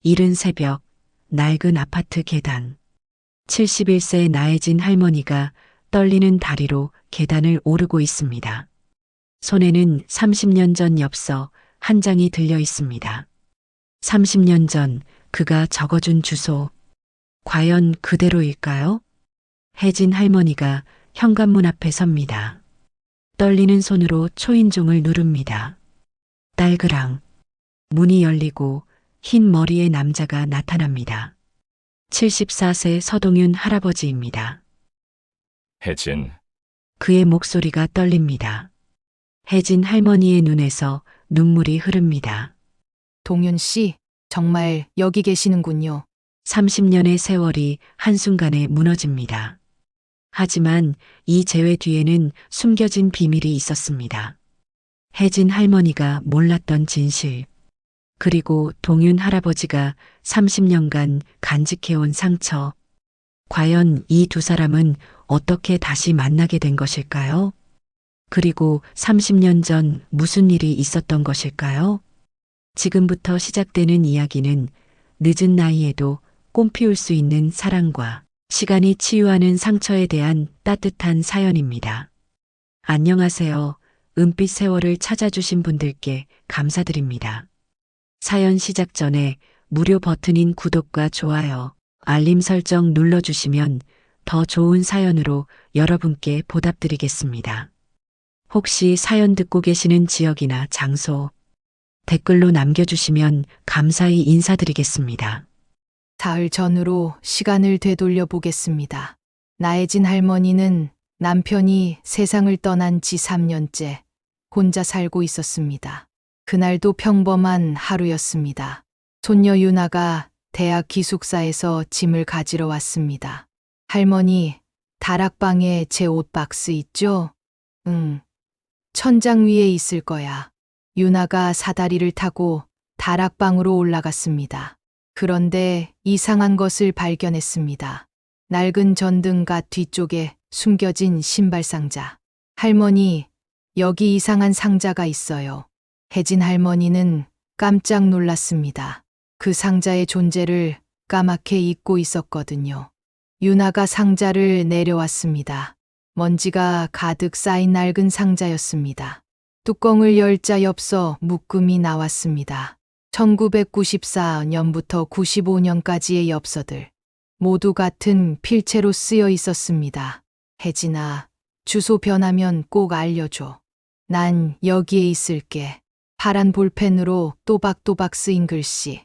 이른 새벽, 낡은 아파트 계단. 71세 나혜진 할머니가 떨리는 다리로 계단을 오르고 있습니다. 손에는 30년 전 엽서 한 장이 들려 있습니다. 30년 전 그가 적어준 주소. 과연 그대로일까요? 혜진 할머니가 현관문 앞에 섭니다. 떨리는 손으로 초인종을 누릅니다. 딸그랑. 문이 열리고 흰 머리의 남자가 나타납니다. 74세 서동윤 할아버지입니다. 혜진, 그의 목소리가 떨립니다. 혜진 할머니의 눈에서 눈물이 흐릅니다. 동윤 씨, 정말 여기 계시는군요. 30년의 세월이 한순간에 무너집니다. 하지만 이 재회 뒤에는 숨겨진 비밀이 있었습니다. 혜진 할머니가 몰랐던 진실, 그리고 동윤 할아버지가 30년간 간직해온 상처. 과연 이 두 사람은 어떻게 다시 만나게 된 것일까요? 그리고 30년 전 무슨 일이 있었던 것일까요? 지금부터 시작되는 이야기는 늦은 나이에도 꽃 피울 수 있는 사랑과 시간이 치유하는 상처에 대한 따뜻한 사연입니다. 안녕하세요. 은빛 세월을 찾아주신 분들께 감사드립니다. 사연 시작 전에 무료 버튼인 구독과 좋아요, 알림 설정 눌러주시면 더 좋은 사연으로 여러분께 보답드리겠습니다. 혹시 사연 듣고 계시는 지역이나 장소, 댓글로 남겨주시면 감사히 인사드리겠습니다. 사흘 전으로 시간을 되돌려 보겠습니다. 나혜진 할머니는 남편이 세상을 떠난 지 3년째 혼자 살고 있었습니다. 그날도 평범한 하루였습니다. 손녀 유나가 대학 기숙사에서 짐을 가지러 왔습니다. 할머니, 다락방에 제 옷 박스 있죠? 응. 천장 위에 있을 거야. 유나가 사다리를 타고 다락방으로 올라갔습니다. 그런데 이상한 것을 발견했습니다. 낡은 전등갓 뒤쪽에 숨겨진 신발 상자. 할머니, 여기 이상한 상자가 있어요. 혜진 할머니는 깜짝 놀랐습니다. 그 상자의 존재를 까맣게 잊고 있었거든요. 유나가 상자를 내려왔습니다. 먼지가 가득 쌓인 낡은 상자였습니다. 뚜껑을 열자 엽서 묶음이 나왔습니다. 1994년부터 95년까지의 엽서들. 모두 같은 필체로 쓰여 있었습니다. 혜진아, 주소 변하면 꼭 알려줘. 난 여기에 있을게. 파란 볼펜으로 또박또박 쓰인 글씨.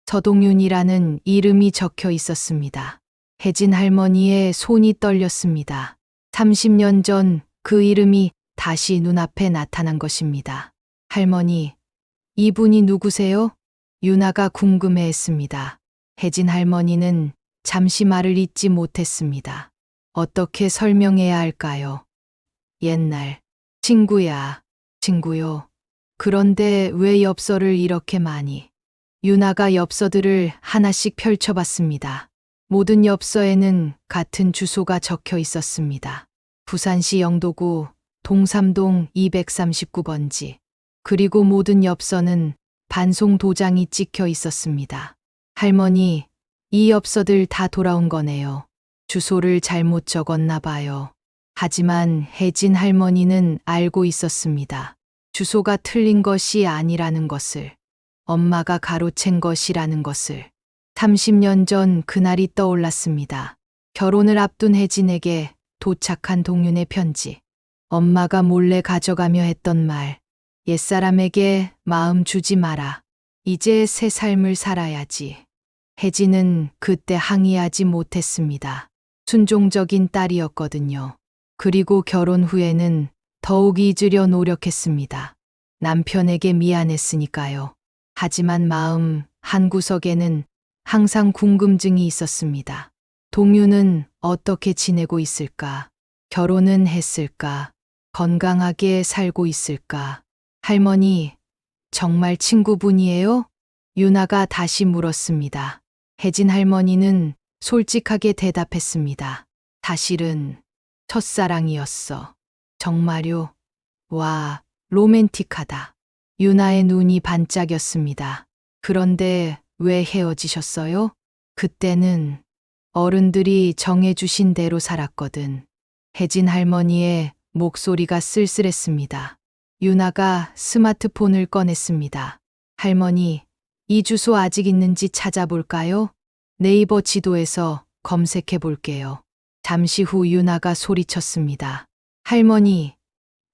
서동윤이라는 이름이 적혀 있었습니다. 혜진 할머니의 손이 떨렸습니다. 30년 전 그 이름이 다시 눈앞에 나타난 것입니다. 할머니, 이분이 누구세요? 유나가 궁금해했습니다. 혜진 할머니는 잠시 말을 잇지 못했습니다. 어떻게 설명해야 할까요? 옛날, 친구야, 친구요. 그런데 왜 엽서를 이렇게 많이? 유나가 엽서들을 하나씩 펼쳐봤습니다. 모든 엽서에는 같은 주소가 적혀 있었습니다. 부산시 영도구 동삼동 239번지. 그리고 모든 엽서는 반송 도장이 찍혀 있었습니다. 할머니, 이 엽서들 다 돌아온 거네요. 주소를 잘못 적었나 봐요. 하지만 혜진 할머니는 알고 있었습니다. 주소가 틀린 것이 아니라는 것을, 엄마가 가로챈 것이라는 것을. 30년 전 그날이 떠올랐습니다. 결혼을 앞둔 혜진에게 도착한 동윤의 편지. 엄마가 몰래 가져가며 했던 말. 옛사람에게 마음 주지 마라. 이제 새 삶을 살아야지. 혜진은 그때 항의하지 못했습니다. 순종적인 딸이었거든요. 그리고 결혼 후에는 더욱 잊으려 노력했습니다. 남편에게 미안했으니까요. 하지만 마음 한구석에는 항상 궁금증이 있었습니다. 동윤은 어떻게 지내고 있을까? 결혼은 했을까? 건강하게 살고 있을까? 할머니, 정말 친구분이에요? 유나가 다시 물었습니다. 혜진 할머니는 솔직하게 대답했습니다. 사실은 첫사랑이었어. 정말요? 와, 로맨틱하다. 유나의 눈이 반짝였습니다. 그런데 왜 헤어지셨어요? 그때는 어른들이 정해주신 대로 살았거든. 혜진 할머니의 목소리가 쓸쓸했습니다. 유나가 스마트폰을 꺼냈습니다. 할머니, 이 주소 아직 있는지 찾아볼까요? 네이버 지도에서 검색해 볼게요. 잠시 후 유나가 소리쳤습니다. 할머니,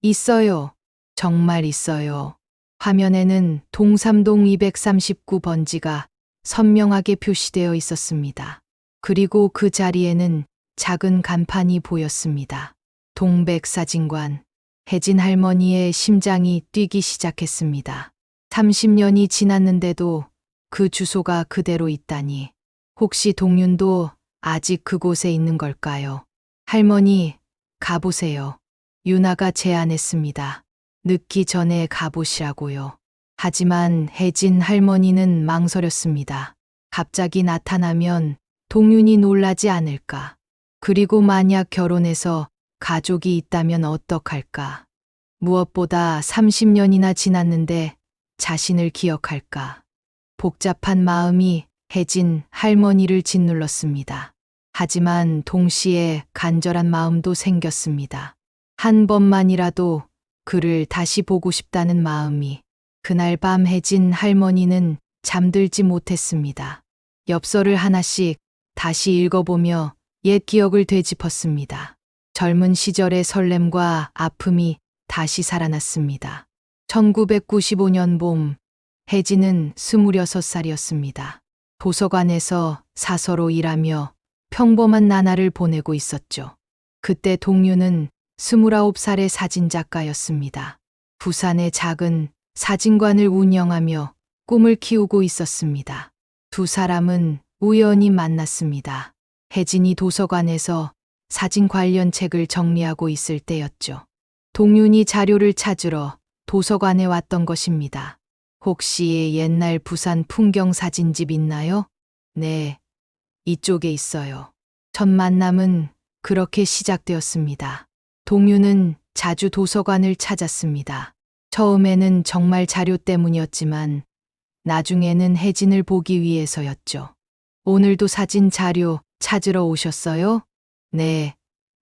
있어요. 정말 있어요. 화면에는 동삼동 239번지가 선명하게 표시되어 있었습니다. 그리고 그 자리에는 작은 간판이 보였습니다. 동백사진관. 혜진 할머니의 심장이 뛰기 시작했습니다. 30년이 지났는데도 그 주소가 그대로 있다니. 혹시 동윤도 아직 그곳에 있는 걸까요? 할머니, 가보세요. 유나가 제안했습니다. 늦기 전에 가보시라고요. 하지만 혜진 할머니는 망설였습니다. 갑자기 나타나면 동윤이 놀라지 않을까? 그리고 만약 결혼해서 가족이 있다면 어떡할까? 무엇보다 30년이나 지났는데 자신을 기억할까? 복잡한 마음이 혜진 할머니를 짓눌렀습니다. 하지만 동시에 간절한 마음도 생겼습니다. 한 번만이라도 그를 다시 보고 싶다는 마음이. 그날 밤 혜진 할머니는 잠들지 못했습니다. 엽서를 하나씩 다시 읽어보며 옛 기억을 되짚었습니다. 젊은 시절의 설렘과 아픔이 다시 살아났습니다. 1995년 봄, 혜진은 26살이었습니다. 도서관에서 사서로 일하며 평범한 나날을 보내고 있었죠. 그때 동유는 29살의 사진작가였습니다. 부산의 작은 사진관을 운영하며 꿈을 키우고 있었습니다. 두 사람은 우연히 만났습니다. 혜진이 도서관에서 사진 관련 책을 정리하고 있을 때였죠. 동윤이 자료를 찾으러 도서관에 왔던 것입니다. 혹시 옛날 부산 풍경 사진집 있나요? 네, 이쪽에 있어요. 첫 만남은 그렇게 시작되었습니다. 동윤은 자주 도서관을 찾았습니다. 처음에는 정말 자료 때문이었지만 나중에는 혜진을 보기 위해서였죠. 오늘도 사진 자료 찾으러 오셨어요? 네.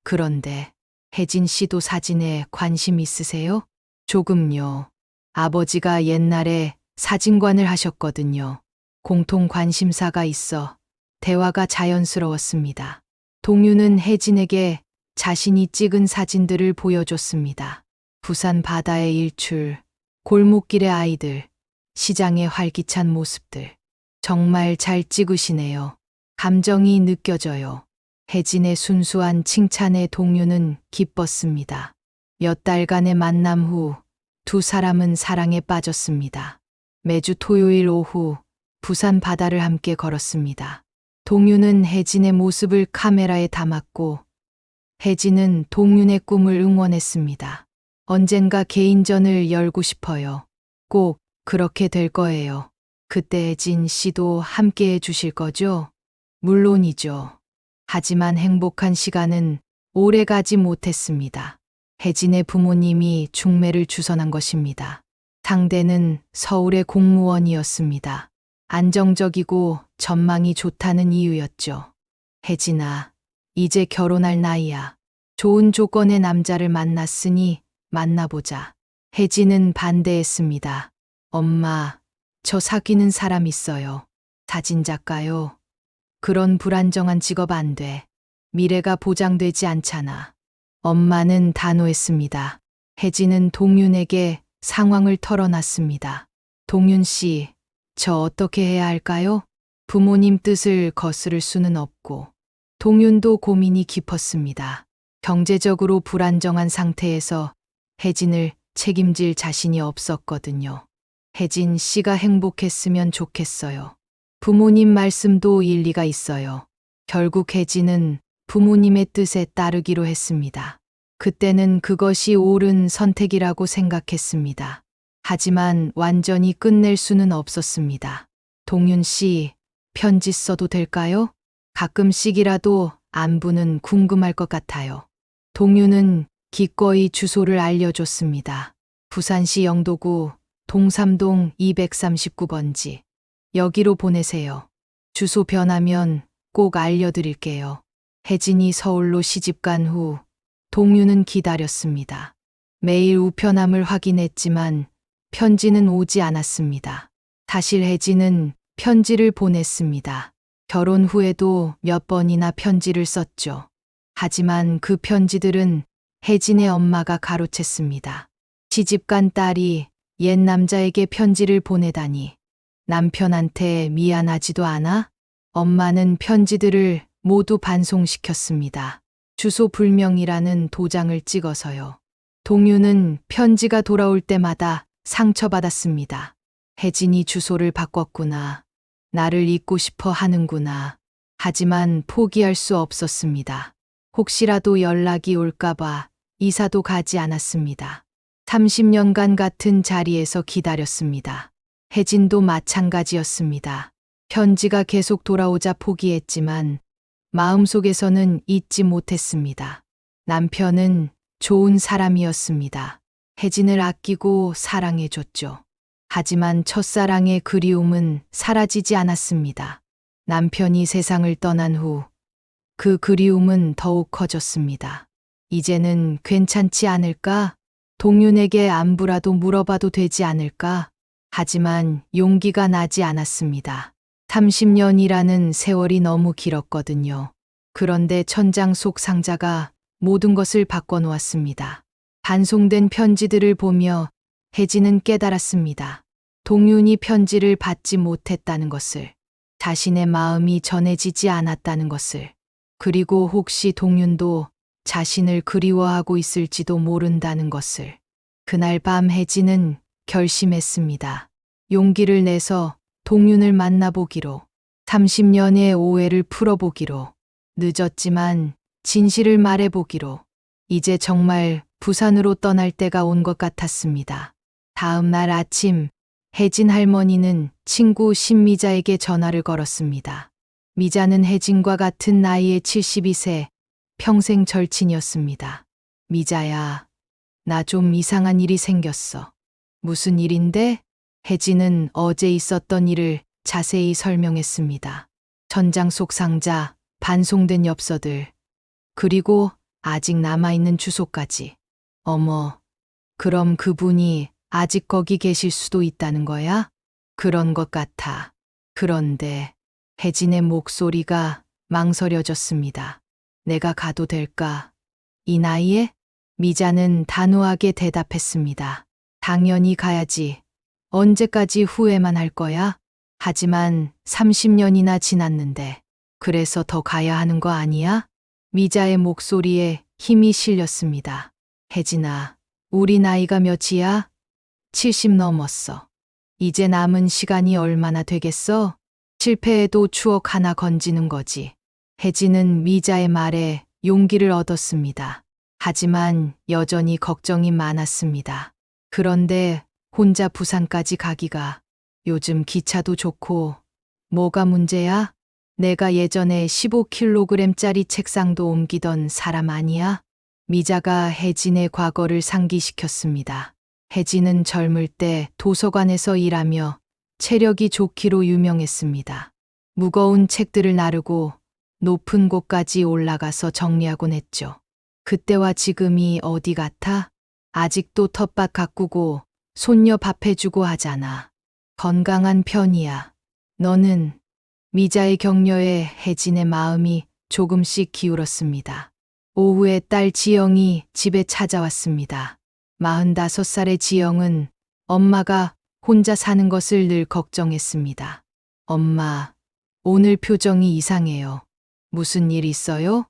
그런데 혜진 씨도 사진에 관심 있으세요? 조금요. 아버지가 옛날에 사진관을 하셨거든요. 공통 관심사가 있어 대화가 자연스러웠습니다. 동유는 혜진에게 자신이 찍은 사진들을 보여줬습니다. 부산 바다의 일출, 골목길의 아이들, 시장의 활기찬 모습들. 정말 잘 찍으시네요. 감정이 느껴져요. 혜진의 순수한 칭찬에 동유는 기뻤습니다. 몇 달간의 만남 후 두 사람은 사랑에 빠졌습니다. 매주 토요일 오후 부산 바다를 함께 걸었습니다. 동유는 혜진의 모습을 카메라에 담았고 혜진은 동윤의 꿈을 응원했습니다. 언젠가 개인전을 열고 싶어요. 꼭 그렇게 될 거예요. 그때 혜진 씨도 함께 해주실 거죠? 물론이죠. 하지만 행복한 시간은 오래 가지 못했습니다. 혜진의 부모님이 중매를 주선한 것입니다. 상대는 서울의 공무원이었습니다. 안정적이고 전망이 좋다는 이유였죠. 혜진아, 이제 결혼할 나이야. 좋은 조건의 남자를 만났으니 만나보자. 혜진은 반대했습니다. 엄마, 저 사귀는 사람 있어요. 사진작가요. 그런 불안정한 직업 안 돼. 미래가 보장되지 않잖아. 엄마는 단호했습니다. 혜진은 동윤에게 상황을 털어놨습니다. 동윤 씨, 저 어떻게 해야 할까요? 부모님 뜻을 거스를 수는 없고. 동윤도 고민이 깊었습니다. 경제적으로 불안정한 상태에서 혜진을 책임질 자신이 없었거든요. 혜진 씨가 행복했으면 좋겠어요. 부모님 말씀도 일리가 있어요. 결국 혜진은 부모님의 뜻에 따르기로 했습니다. 그때는 그것이 옳은 선택이라고 생각했습니다. 하지만 완전히 끝낼 수는 없었습니다. 동윤 씨, 편지 써도 될까요? 가끔씩이라도 안부는 궁금할 것 같아요. 동윤은 기꺼이 주소를 알려줬습니다. 부산시 영도구 동삼동 239번지. 여기로 보내세요. 주소 변하면 꼭 알려드릴게요. 혜진이 서울로 시집간 후 동유는 기다렸습니다. 매일 우편함을 확인했지만 편지는 오지 않았습니다. 사실 혜진은 편지를 보냈습니다. 결혼 후에도 몇 번이나 편지를 썼죠. 하지만 그 편지들은 혜진의 엄마가 가로챘습니다. 시집간 딸이 옛 남자에게 편지를 보내다니 남편한테 미안하지도 않아? 엄마는 편지들을 모두 반송시켰습니다. 주소 불명이라는 도장을 찍어서요. 동유는 편지가 돌아올 때마다 상처받았습니다. 혜진이 주소를 바꿨구나. 나를 잊고 싶어 하는구나. 하지만 포기할 수 없었습니다. 혹시라도 연락이 올까봐 이사도 가지 않았습니다. 30년간 같은 자리에서 기다렸습니다. 혜진도 마찬가지였습니다. 편지가 계속 돌아오자 포기했지만 마음속에서는 잊지 못했습니다. 남편은 좋은 사람이었습니다. 혜진을 아끼고 사랑해줬죠. 하지만 첫사랑의 그리움은 사라지지 않았습니다. 남편이 세상을 떠난 후 그 그리움은 더욱 커졌습니다. 이제는 괜찮지 않을까? 동윤에게 안부라도 물어봐도 되지 않을까? 하지만 용기가 나지 않았습니다. 30년이라는 세월이 너무 길었거든요. 그런데 천장 속 상자가 모든 것을 바꿔놓았습니다. 반송된 편지들을 보며 혜진은 깨달았습니다. 동윤이 편지를 받지 못했다는 것을, 자신의 마음이 전해지지 않았다는 것을, 그리고 혹시 동윤도 자신을 그리워하고 있을지도 모른다는 것을. 그날 밤 혜진은 결심했습니다. 용기를 내서 동윤을 만나보기로, 30년의 오해를 풀어보기로, 늦었지만 진실을 말해보기로. 이제 정말 부산으로 떠날 때가 온 것 같았습니다. 다음 날 아침 혜진 할머니는 친구 신미자에게 전화를 걸었습니다. 미자는 혜진과 같은 나이의 72세, 평생 절친이었습니다. 미자야, 나 좀 이상한 일이 생겼어. 무슨 일인데? 혜진은 어제 있었던 일을 자세히 설명했습니다. 천장 속 상자, 반송된 엽서들, 그리고 아직 남아있는 주소까지. 어머, 그럼 그분이 아직 거기 계실 수도 있다는 거야? 그런 것 같아. 그런데 혜진의 목소리가 망설여졌습니다. 내가 가도 될까? 이 나이에? 미자는 단호하게 대답했습니다. 당연히 가야지. 언제까지 후회만 할 거야? 하지만 30년이나 지났는데, 그래서 더 가야 하는 거 아니야? 미자의 목소리에 힘이 실렸습니다. 혜진아, 우리 나이가 몇이야? 70 넘었어. 이제 남은 시간이 얼마나 되겠어? 실패해도 추억 하나 건지는 거지. 혜진은 미자의 말에 용기를 얻었습니다. 하지만 여전히 걱정이 많았습니다. 그런데 혼자 부산까지 가기가, 요즘 기차도 좋고 뭐가 문제야? 내가 예전에 15kg짜리 책상도 옮기던 사람 아니야? 미자가 혜진의 과거를 상기시켰습니다. 혜진은 젊을 때 도서관에서 일하며 체력이 좋기로 유명했습니다. 무거운 책들을 나르고 높은 곳까지 올라가서 정리하곤 했죠. 그때와 지금이 어디 같아? 아직도 텃밭 가꾸고 손녀 밥 해주고 하잖아. 건강한 편이야. 너는? 미자의 격려에 혜진의 마음이 조금씩 기울었습니다. 오후에 딸 지영이 집에 찾아왔습니다. 45살의 지영은 엄마가 혼자 사는 것을 늘 걱정했습니다. 엄마, 오늘 표정이 이상해요. 무슨 일 있어요?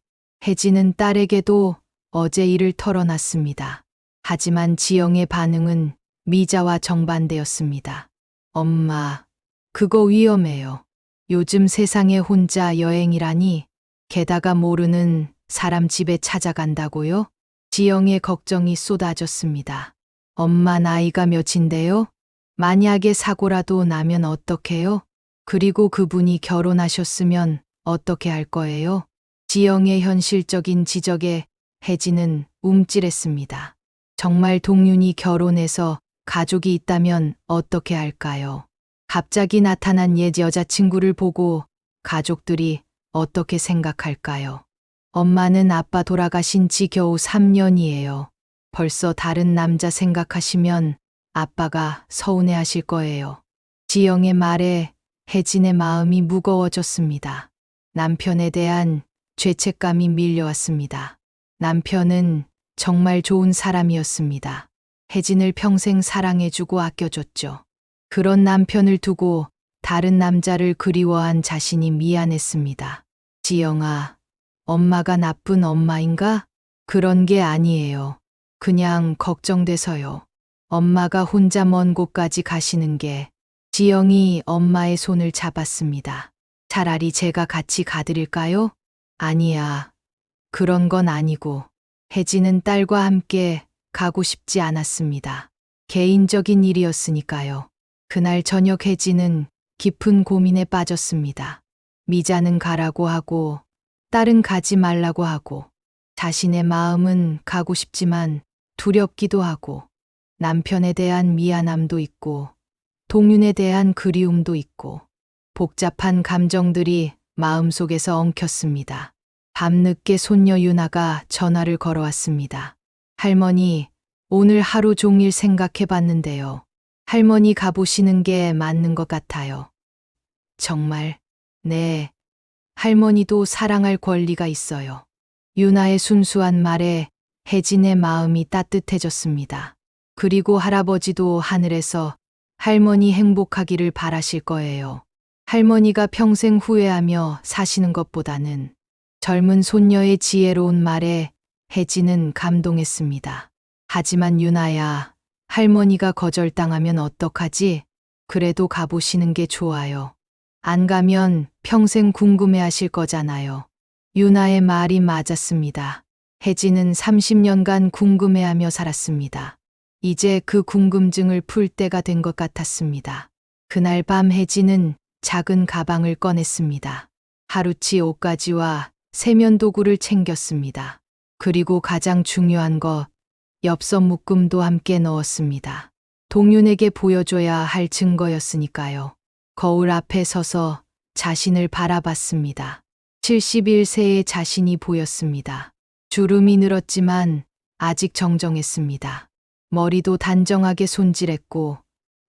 혜진은 딸에게도 어제 일을 털어놨습니다. 하지만 지영의 반응은 미자와 정반대였습니다. 엄마, 그거 위험해요. 요즘 세상에 혼자 여행이라니, 게다가 모르는 사람 집에 찾아간다고요? 지영의 걱정이 쏟아졌습니다. 엄마 나이가 몇인데요? 만약에 사고라도 나면 어떡해요? 그리고 그분이 결혼하셨으면 어떻게 할 거예요? 지영의 현실적인 지적에 혜진은 움찔했습니다. 정말 동윤이 결혼해서 가족이 있다면 어떻게 할까요? 갑자기 나타난 옛 여자친구를 보고 가족들이 어떻게 생각할까요? 엄마는 아빠 돌아가신 지 겨우 3년이에요. 벌써 다른 남자 생각하시면 아빠가 서운해하실 거예요. 지영의 말에 혜진의 마음이 무거워졌습니다. 남편에 대한 죄책감이 밀려왔습니다. 남편은 정말 좋은 사람이었습니다. 혜진을 평생 사랑해주고 아껴줬죠. 그런 남편을 두고 다른 남자를 그리워한 자신이 미안했습니다. 지영아, 엄마가 나쁜 엄마인가? 그런 게 아니에요. 그냥 걱정돼서요. 엄마가 혼자 먼 곳까지 가시는 게. 지영이 엄마의 손을 잡았습니다. 차라리 제가 같이 가드릴까요? 아니야. 그런 건 아니고. 혜진은 딸과 함께 가고 싶지 않았습니다. 개인적인 일이었으니까요. 그날 저녁 혜진은 깊은 고민에 빠졌습니다. 미자는 가라고 하고, 딸은 가지 말라고 하고, 자신의 마음은 가고 싶지만 두렵기도 하고, 남편에 대한 미안함도 있고, 동윤에 대한 그리움도 있고, 복잡한 감정들이 마음속에서 엉켰습니다. 밤늦게 손녀 유나가 전화를 걸어왔습니다. 할머니, 오늘 하루 종일 생각해 봤는데요. 할머니 가보시는 게 맞는 것 같아요. 정말, 네. 할머니도 사랑할 권리가 있어요. 유나의 순수한 말에 혜진의 마음이 따뜻해졌습니다. 그리고 할아버지도 하늘에서 할머니 행복하기를 바라실 거예요. 할머니가 평생 후회하며 사시는 것보다는 젊은 손녀의 지혜로운 말에 혜진은 감동했습니다. 하지만 유나야, 할머니가 거절당하면 어떡하지? 그래도 가보시는 게 좋아요. 안 가면 평생 궁금해하실 거잖아요. 유나의 말이 맞았습니다. 혜진은 30년간 궁금해하며 살았습니다. 이제 그 궁금증을 풀 때가 된 것 같았습니다. 그날 밤 혜진은 작은 가방을 꺼냈습니다. 하루치 옷가지와 세면 도구를 챙겼습니다. 그리고 가장 중요한 것, 엽서 묶음도 함께 넣었습니다. 동윤에게 보여줘야 할 증거였으니까요. 거울 앞에 서서 자신을 바라봤습니다. 71세의 자신이 보였습니다. 주름이 늘었지만 아직 정정했습니다. 머리도 단정하게 손질했고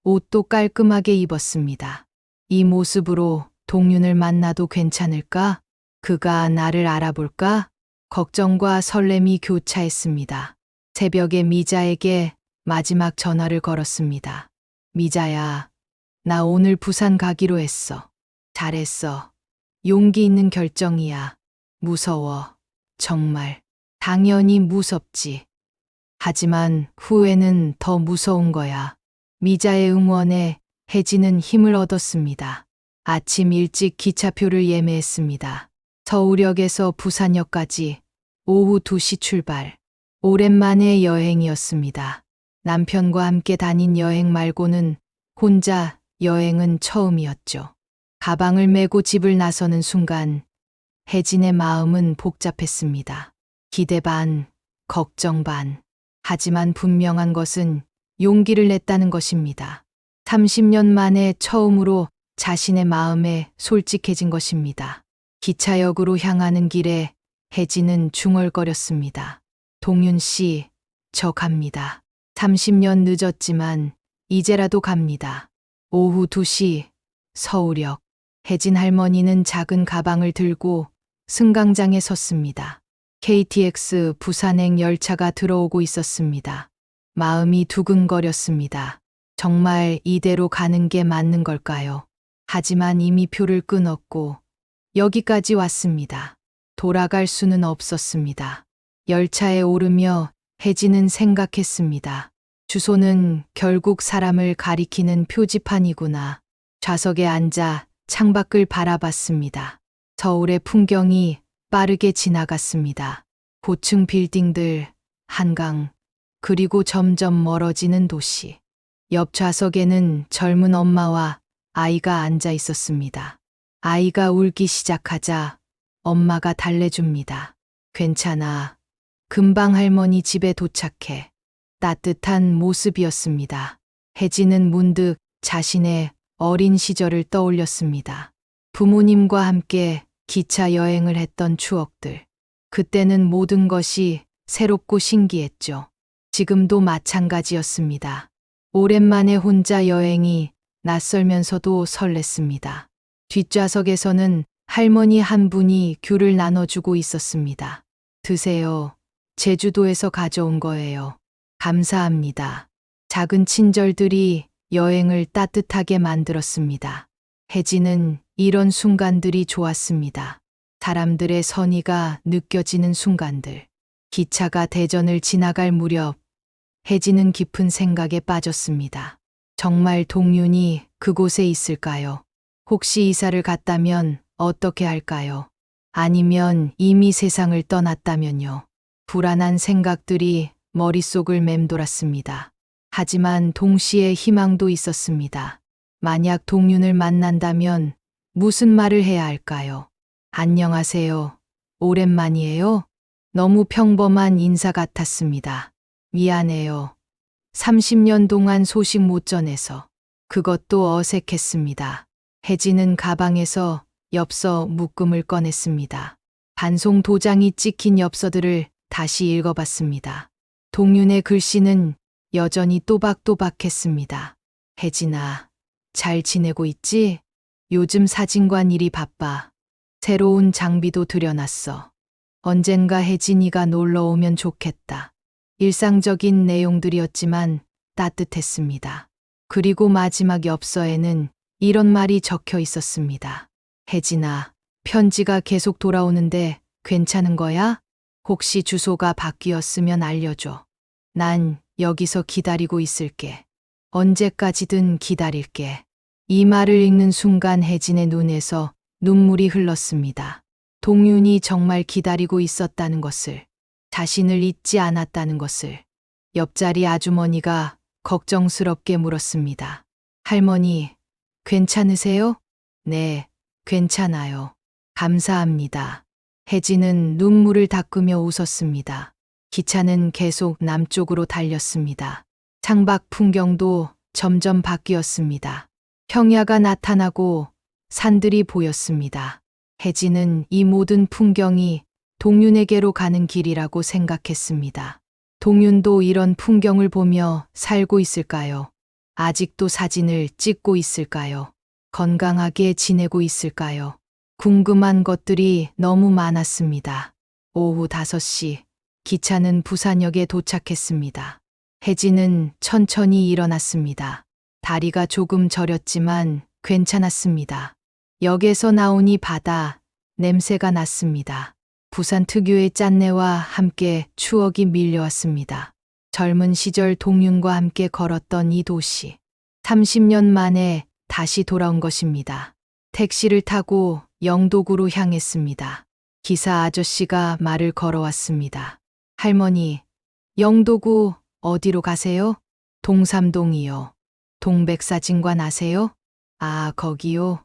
옷도 깔끔하게 입었습니다. 이 모습으로 동윤을 만나도 괜찮을까? 그가 나를 알아볼까? 걱정과 설렘이 교차했습니다. 새벽에 미자에게 마지막 전화를 걸었습니다. 미자야, 나 오늘 부산 가기로 했어. 잘했어. 용기 있는 결정이야. 무서워. 정말. 당연히 무섭지. 하지만 후회는 더 무서운 거야. 미자의 응원에 혜진은 힘을 얻었습니다. 아침 일찍 기차표를 예매했습니다. 서울역에서 부산역까지 오후 2시 출발. 오랜만의 여행이었습니다. 남편과 함께 다닌 여행 말고는 혼자 여행은 처음이었죠. 가방을 메고 집을 나서는 순간 혜진의 마음은 복잡했습니다. 기대 반, 걱정 반. 하지만 분명한 것은 용기를 냈다는 것입니다. 30년 만에 처음으로 자신의 마음에 솔직해진 것입니다. 기차역으로 향하는 길에 혜진은 중얼거렸습니다. 동윤 씨, 저 갑니다. 30년 늦었지만 이제라도 갑니다. 오후 2시 서울역. 혜진 할머니는 작은 가방을 들고 승강장에 섰습니다. KTX 부산행 열차가 들어오고 있었습니다. 마음이 두근거렸습니다. 정말 이대로 가는 게 맞는 걸까요? 하지만 이미 표를 끊었고 여기까지 왔습니다. 돌아갈 수는 없었습니다. 열차에 오르며 혜진은 생각했습니다. 주소는 결국 사람을 가리키는 표지판이구나. 좌석에 앉아 창밖을 바라봤습니다. 서울의 풍경이 빠르게 지나갔습니다. 고층 빌딩들, 한강, 그리고 점점 멀어지는 도시. 옆 좌석에는 젊은 엄마와 아이가 앉아 있었습니다. 아이가 울기 시작하자 엄마가 달래줍니다. 괜찮아. 금방 할머니 집에 도착해. 따뜻한 모습이었습니다. 혜진은 문득 자신의 어린 시절을 떠올렸습니다. 부모님과 함께 기차 여행을 했던 추억들. 그때는 모든 것이 새롭고 신기했죠. 지금도 마찬가지였습니다. 오랜만에 혼자 여행이 낯설면서도 설렜습니다. 뒷좌석에서는 할머니 한 분이 귤을 나눠주고 있었습니다. 드세요. 제주도에서 가져온 거예요. 감사합니다. 작은 친절들이 여행을 따뜻하게 만들었습니다. 혜진은 이런 순간들이 좋았습니다. 사람들의 선의가 느껴지는 순간들. 기차가 대전을 지나갈 무렵 혜진은 깊은 생각에 빠졌습니다. 정말 동윤이 그곳에 있을까요? 혹시 이사를 갔다면 어떻게 할까요? 아니면 이미 세상을 떠났다면요? 불안한 생각들이 머릿속을 맴돌았습니다. 하지만 동시에 희망도 있었습니다. 만약 동윤을 만난다면 무슨 말을 해야 할까요? 안녕하세요. 오랜만이에요. 너무 평범한 인사 같았습니다. 미안해요. 30년 동안 소식 못 전해서. 그것도 어색했습니다. 혜진은 가방에서 엽서 묶음을 꺼냈습니다. 반송 도장이 찍힌 엽서들을 다시 읽어봤습니다. 동윤의 글씨는 여전히 또박또박했습니다. 혜진아, 잘 지내고 있지? 요즘 사진관 일이 바빠. 새로운 장비도 들여놨어. 언젠가 혜진이가 놀러 오면 좋겠다. 일상적인 내용들이었지만 따뜻했습니다. 그리고 마지막 엽서에는 이런 말이 적혀 있었습니다. 혜진아, 편지가 계속 돌아오는데 괜찮은 거야? 혹시 주소가 바뀌었으면 알려줘. 난 여기서 기다리고 있을게. 언제까지든 기다릴게. 이 말을 읽는 순간 혜진의 눈에서 눈물이 흘렀습니다. 동윤이 정말 기다리고 있었다는 것을, 자신을 잊지 않았다는 것을. 옆자리 아주머니가 걱정스럽게 물었습니다. 할머니, 괜찮으세요? 네, 괜찮아요. 감사합니다. 혜진은 눈물을 닦으며 웃었습니다. 기차는 계속 남쪽으로 달렸습니다. 창밖 풍경도 점점 바뀌었습니다. 평야가 나타나고 산들이 보였습니다. 혜진은 이 모든 풍경이 동윤에게로 가는 길이라고 생각했습니다. 동윤도 이런 풍경을 보며 살고 있을까요? 아직도 사진을 찍고 있을까요? 건강하게 지내고 있을까요? 궁금한 것들이 너무 많았습니다. 오후 5시, 기차는 부산역에 도착했습니다. 혜진은 천천히 일어났습니다. 다리가 조금 저렸지만 괜찮았습니다. 역에서 나오니 바다 냄새가 났습니다. 부산 특유의 짠내와 함께 추억이 밀려왔습니다. 젊은 시절 동윤과 함께 걸었던 이 도시. 30년 만에 다시 돌아온 것입니다. 택시를 타고 영도구로 향했습니다. 기사 아저씨가 말을 걸어왔습니다. 할머니, 영도구 어디로 가세요? 동삼동이요. 동백사진관 아세요? 아, 거기요.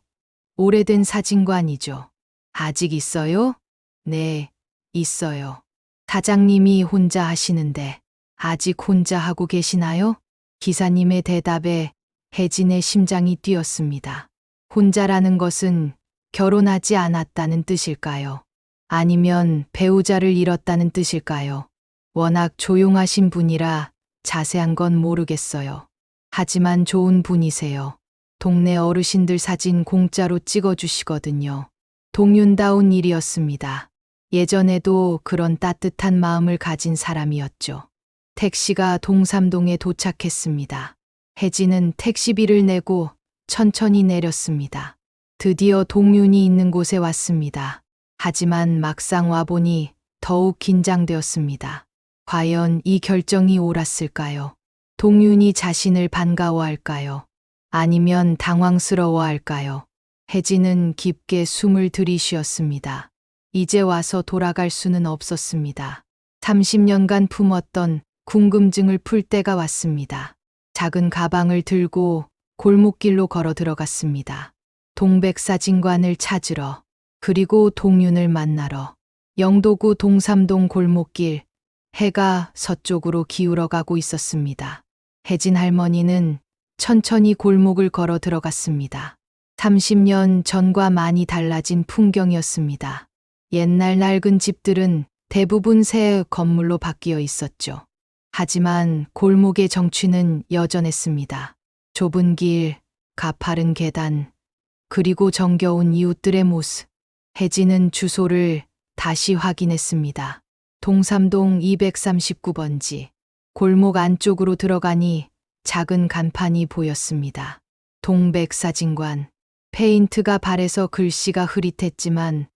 오래된 사진관이죠. 아직 있어요? 네, 있어요. 사장님이 혼자 하시는데 아직 혼자 하고 계시나요? 기사님의 대답에 혜진의 심장이 뛰었습니다. 혼자라는 것은 결혼하지 않았다는 뜻일까요? 아니면 배우자를 잃었다는 뜻일까요? 워낙 조용하신 분이라 자세한 건 모르겠어요. 하지만 좋은 분이세요. 동네 어르신들 사진 공짜로 찍어주시거든요. 동윤다운 일이었습니다. 예전에도 그런 따뜻한 마음을 가진 사람이었죠. 택시가 동삼동에 도착했습니다. 혜진은 택시비를 내고 천천히 내렸습니다. 드디어 동윤이 있는 곳에 왔습니다. 하지만 막상 와보니 더욱 긴장되었습니다. 과연 이 결정이 옳았을까요? 동윤이 자신을 반가워할까요? 아니면 당황스러워할까요? 혜진은 깊게 숨을 들이쉬었습니다. 이제 와서 돌아갈 수는 없었습니다. 30년간 품었던 궁금증을 풀 때가 왔습니다. 작은 가방을 들고 골목길로 걸어 들어갔습니다. 동백사진관을 찾으러, 그리고 동윤을 만나러. 영도구 동삼동 골목길, 해가 서쪽으로 기울어 가고 있었습니다. 혜진 할머니는 천천히 골목을 걸어 들어갔습니다. 30년 전과 많이 달라진 풍경이었습니다. 옛날 낡은 집들은 대부분 새 건물로 바뀌어 있었죠. 하지만 골목의 정취는 여전했습니다. 좁은 길, 가파른 계단, 그리고 정겨운 이웃들의 모습. 혜진은 주소를 다시 확인했습니다. 동삼동 239번지. 골목 안쪽으로 들어가니 작은 간판이 보였습니다. 동백사진관. 페인트가 발에서 글씨가 흐릿했지만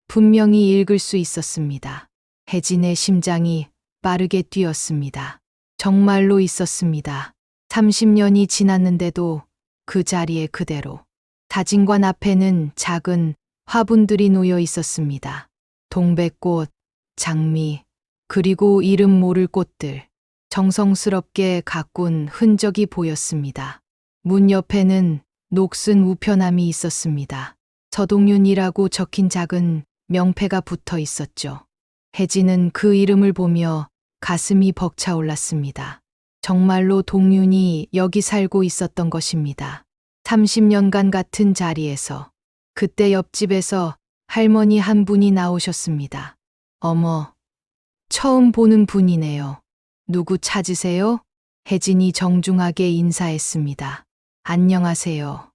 분명히 읽을 수 있었습니다. 혜진의 심장이 빠르게 뛰었습니다. 정말로 있었습니다. 30년이 지났는데도 그 자리에 그대로. 사진관 앞에는 작은 화분들이 놓여 있었습니다. 동백꽃, 장미, 그리고 이름 모를 꽃들. 정성스럽게 가꾼 흔적이 보였습니다. 문 옆에는 녹슨 우편함이 있었습니다. 서동윤이라고 적힌 작은 명패가 붙어 있었죠. 혜진은 그 이름을 보며 가슴이 벅차올랐습니다. 정말로 동윤이 여기 살고 있었던 것입니다. 30년간 같은 자리에서. 그때 옆집에서 할머니 한 분이 나오셨습니다. 어머, 처음 보는 분이네요. 누구 찾으세요? 혜진이 정중하게 인사했습니다. 안녕하세요.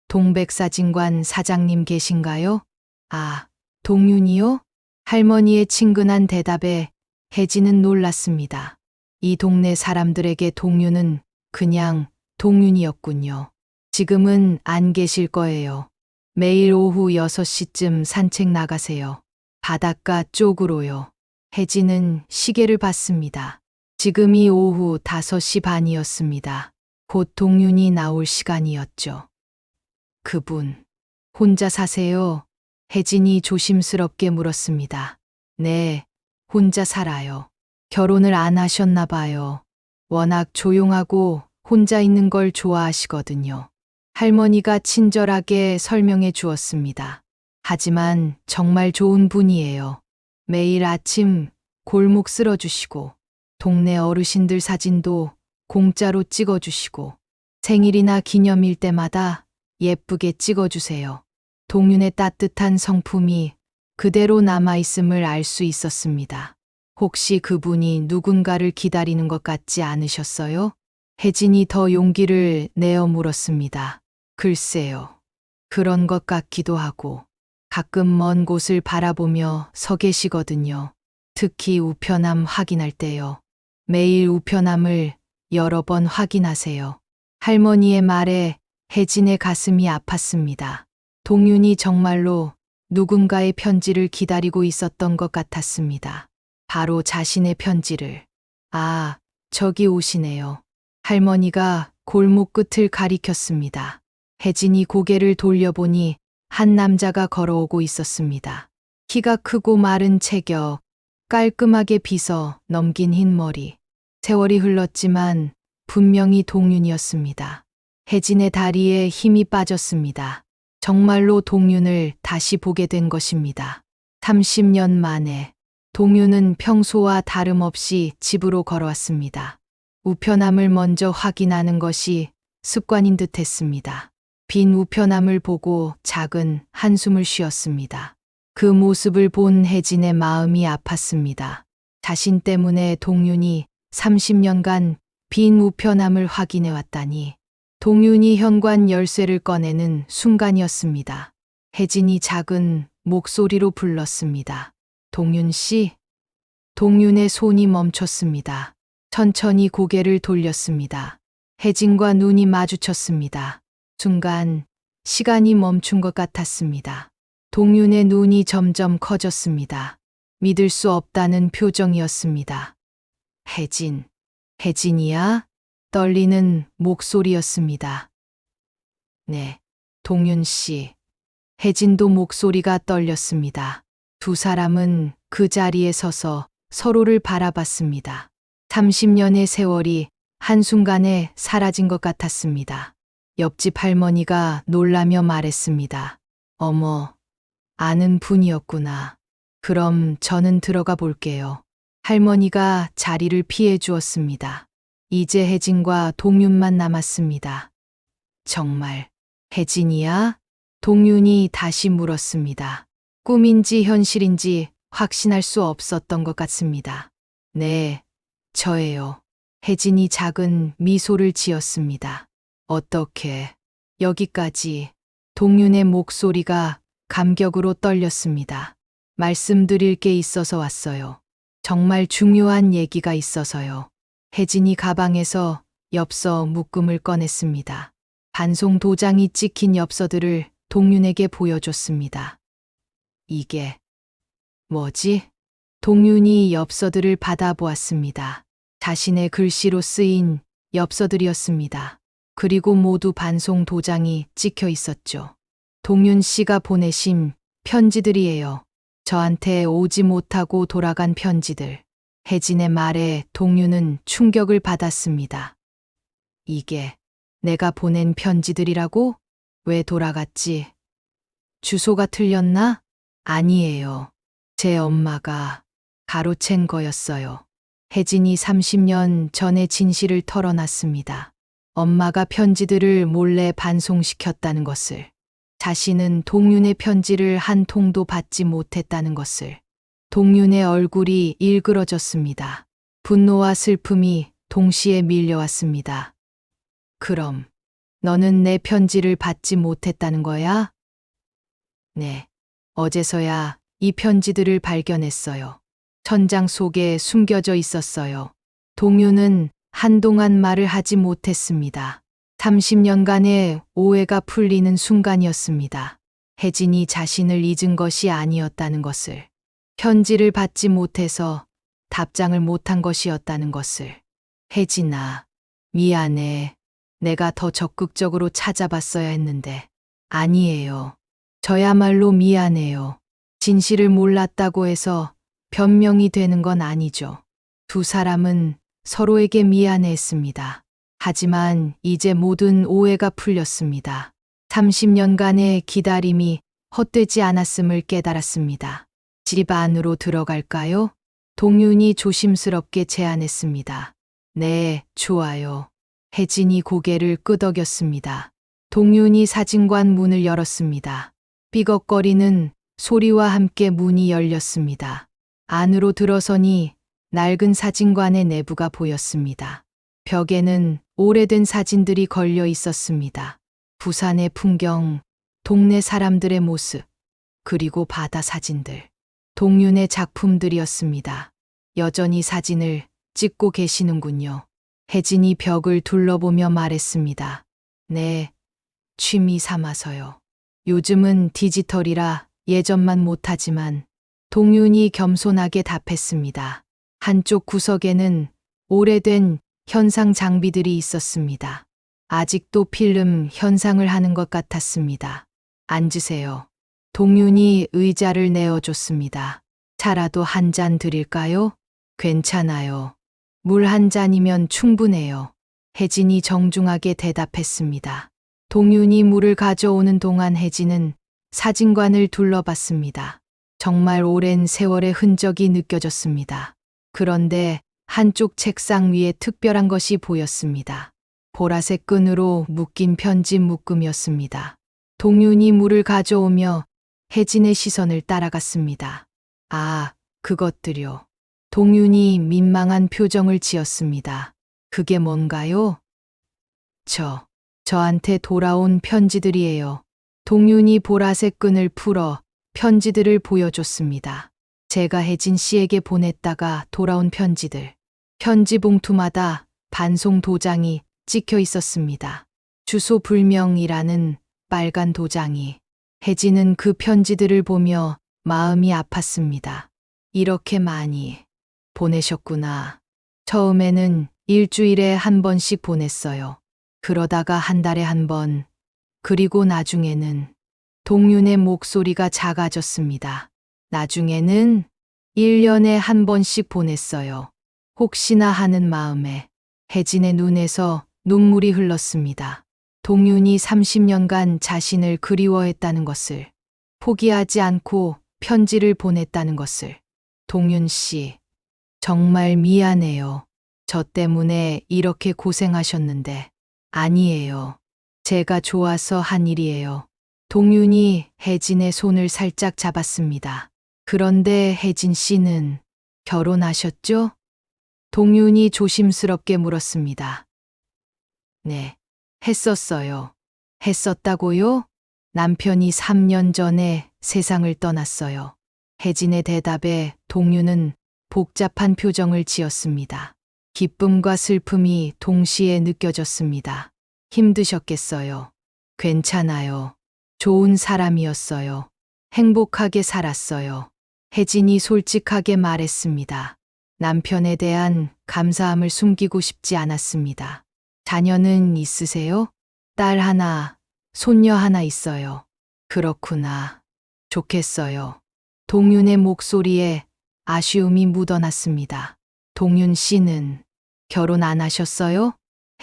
동백사진관 사장님 계신가요? 아, 동윤이요? 할머니의 친근한 대답에 혜진은 놀랐습니다. 이 동네 사람들에게 동윤은 그냥 동윤이었군요. 지금은 안 계실 거예요. 매일 오후 6시쯤 산책 나가세요. 바닷가 쪽으로요. 혜진은 시계를 봤습니다. 지금이 오후 5시 반이었습니다. 곧 동윤이 나올 시간이었죠. 그분, 혼자 사세요? 혜진이 조심스럽게 물었습니다. 네, 혼자 살아요. 결혼을 안 하셨나 봐요. 워낙 조용하고 혼자 있는 걸 좋아하시거든요. 할머니가 친절하게 설명해 주었습니다. 하지만 정말 좋은 분이에요. 매일 아침 골목 쓸어주시고, 동네 어르신들 사진도 공짜로 찍어주시고, 생일이나 기념일 때마다 예쁘게 찍어주세요. 동윤의 따뜻한 성품이 그대로 남아있음을 알 수 있었습니다. 혹시 그분이 누군가를 기다리는 것 같지 않으셨어요? 혜진이 더 용기를 내어 물었습니다. 글쎄요. 그런 것 같기도 하고, 가끔 먼 곳을 바라보며 서 계시거든요. 특히 우편함 확인할 때요. 매일 우편함을 여러 번 확인하세요. 할머니의 말에 혜진의 가슴이 아팠습니다. 동윤이 정말로 누군가의 편지를 기다리고 있었던 것 같았습니다. 바로 자신의 편지를. 아, 저기 오시네요. 할머니가 골목 끝을 가리켰습니다. 혜진이 고개를 돌려보니 한 남자가 걸어오고 있었습니다. 키가 크고 마른 체격, 깔끔하게 빗어 넘긴 흰머리. 세월이 흘렀지만 분명히 동윤이었습니다. 혜진의 다리에 힘이 빠졌습니다. 정말로 동윤을 다시 보게 된 것입니다. 30년 만에 동윤은 평소와 다름없이 집으로 걸어왔습니다. 우편함을 먼저 확인하는 것이 습관인 듯 했습니다. 빈 우편함을 보고 작은 한숨을 쉬었습니다. 그 모습을 본 혜진의 마음이 아팠습니다. 자신 때문에 동윤이 30년간 빈 우편함을 확인해 왔다니. 동윤이 현관 열쇠를 꺼내는 순간이었습니다. 혜진이 작은 목소리로 불렀습니다. 동윤 씨. 동윤의 손이 멈췄습니다. 천천히 고개를 돌렸습니다. 혜진과 눈이 마주쳤습니다. 순간 시간이 멈춘 것 같았습니다. 동윤의 눈이 점점 커졌습니다. 믿을 수 없다는 표정이었습니다. 혜진, 혜진이야? 떨리는 목소리였습니다. 네, 동윤 씨. 혜진도 목소리가 떨렸습니다. 두 사람은 그 자리에 서서 서로를 바라봤습니다. 30년의 세월이 한순간에 사라진 것 같았습니다. 옆집 할머니가 놀라며 말했습니다. 어머, 아는 분이었구나. 그럼 저는 들어가 볼게요. 할머니가 자리를 피해 주었습니다. 이제 혜진과 동윤만 남았습니다. 정말 혜진이야? 동윤이 다시 물었습니다. 꿈인지 현실인지 확신할 수 없었던 것 같습니다. 네, 저예요. 혜진이 작은 미소를 지었습니다. 어떻게 여기까지? 동윤의 목소리가 감격으로 떨렸습니다. 말씀드릴 게 있어서 왔어요. 정말 중요한 얘기가 있어서요. 혜진이 가방에서 엽서 묶음을 꺼냈습니다. 반송 도장이 찍힌 엽서들을 동윤에게 보여줬습니다. 이게 뭐지? 동윤이 엽서들을 받아보았습니다. 자신의 글씨로 쓰인 엽서들이었습니다. 그리고 모두 반송 도장이 찍혀 있었죠. 동윤 씨가 보내신 편지들이에요. 저한테 오지 못하고 돌아간 편지들. 혜진의 말에 동윤은 충격을 받았습니다. 이게 내가 보낸 편지들이라고? 왜 돌아갔지? 주소가 틀렸나? 아니에요. 제 엄마가 가로챈 거였어요. 혜진이 30년 전의 진실을 털어놨습니다. 엄마가 편지들을 몰래 반송시켰다는 것을, 자신은 동윤의 편지를 한 통도 받지 못했다는 것을. 동윤의 얼굴이 일그러졌습니다. 분노와 슬픔이 동시에 밀려왔습니다. 그럼 너는 내 편지를 받지 못했다는 거야? 네. 어제서야 이 편지들을 발견했어요. 천장 속에 숨겨져 있었어요. 동윤은 한동안 말을 하지 못했습니다. 30년간의 오해가 풀리는 순간이었습니다. 혜진이 자신을 잊은 것이 아니었다는 것을, 편지를 받지 못해서 답장을 못한 것이었다는 것을. 혜진아, 미안해. 내가 더 적극적으로 찾아봤어야 했는데. 아니에요. 저야말로 미안해요. 진실을 몰랐다고 해서 변명이 되는 건 아니죠. 두 사람은 서로에게 미안해했습니다. 하지만 이제 모든 오해가 풀렸습니다. 30년간의 기다림이 헛되지 않았음을 깨달았습니다. 집 안으로 들어갈까요? 동윤이 조심스럽게 제안했습니다. 네, 좋아요. 혜진이 고개를 끄덕였습니다. 동윤이 사진관 문을 열었습니다. 삐걱거리는 소리와 함께 문이 열렸습니다. 안으로 들어서니 낡은 사진관의 내부가 보였습니다. 벽에는 오래된 사진들이 걸려 있었습니다. 부산의 풍경, 동네 사람들의 모습, 그리고 바다 사진들. 동윤의 작품들이었습니다. 여전히 사진을 찍고 계시는군요. 혜진이 벽을 둘러보며 말했습니다. 네, 취미 삼아서요. 요즘은 디지털이라 예전만 못하지만. 동윤이 겸손하게 답했습니다. 한쪽 구석에는 오래된 현상 장비들이 있었습니다. 아직도 필름 현상을 하는 것 같았습니다. 앉으세요. 동윤이 의자를 내어줬습니다. 차라도 한 잔 드릴까요? 괜찮아요. 물 한 잔이면 충분해요. 혜진이 정중하게 대답했습니다. 동윤이 물을 가져오는 동안 혜진은 사진관을 둘러봤습니다. 정말 오랜 세월의 흔적이 느껴졌습니다. 그런데 한쪽 책상 위에 특별한 것이 보였습니다. 보라색 끈으로 묶인 편지 묶음이었습니다. 동윤이 물을 가져오며 혜진의 시선을 따라갔습니다. 아, 그것들요. 동윤이 민망한 표정을 지었습니다. 그게 뭔가요? 저한테 돌아온 편지들이에요. 동윤이 보라색 끈을 풀어 편지들을 보여줬습니다. 제가 혜진 씨에게 보냈다가 돌아온 편지들. 편지 봉투마다 반송 도장이 찍혀 있었습니다. 주소 불명이라는 빨간 도장이. 혜진은 그 편지들을 보며 마음이 아팠습니다. 이렇게 많이 보내셨구나. 처음에는 일주일에 한 번씩 보냈어요. 그러다가 한 달에 한 번, 그리고 나중에는. 동윤의 목소리가 작아졌습니다. 나중에는 1년에 한 번씩 보냈어요. 혹시나 하는 마음에. 혜진의 눈에서 눈물이 흘렀습니다. 동윤이 30년간 자신을 그리워했다는 것을, 포기하지 않고 편지를 보냈다는 것을. 동윤 씨, 정말 미안해요. 저 때문에 이렇게 고생하셨는데. 아니에요. 제가 좋아서 한 일이에요. 동윤이 혜진의 손을 살짝 잡았습니다. 그런데 혜진 씨는 결혼하셨죠? 동윤이 조심스럽게 물었습니다. 네, 했었어요. 했었다고요? 남편이 3년 전에 세상을 떠났어요. 혜진의 대답에 동윤은 복잡한 표정을 지었습니다. 기쁨과 슬픔이 동시에 느껴졌습니다. 힘드셨겠어요. 괜찮아요. 좋은 사람이었어요. 행복하게 살았어요. 혜진이 솔직하게 말했습니다. 남편에 대한 감사함을 숨기고 싶지 않았습니다. 자녀는 있으세요? 딸 하나, 손녀 하나 있어요. 그렇구나. 좋겠어요. 동윤의 목소리에 아쉬움이 묻어났습니다. 동윤 씨는 결혼 안 하셨어요?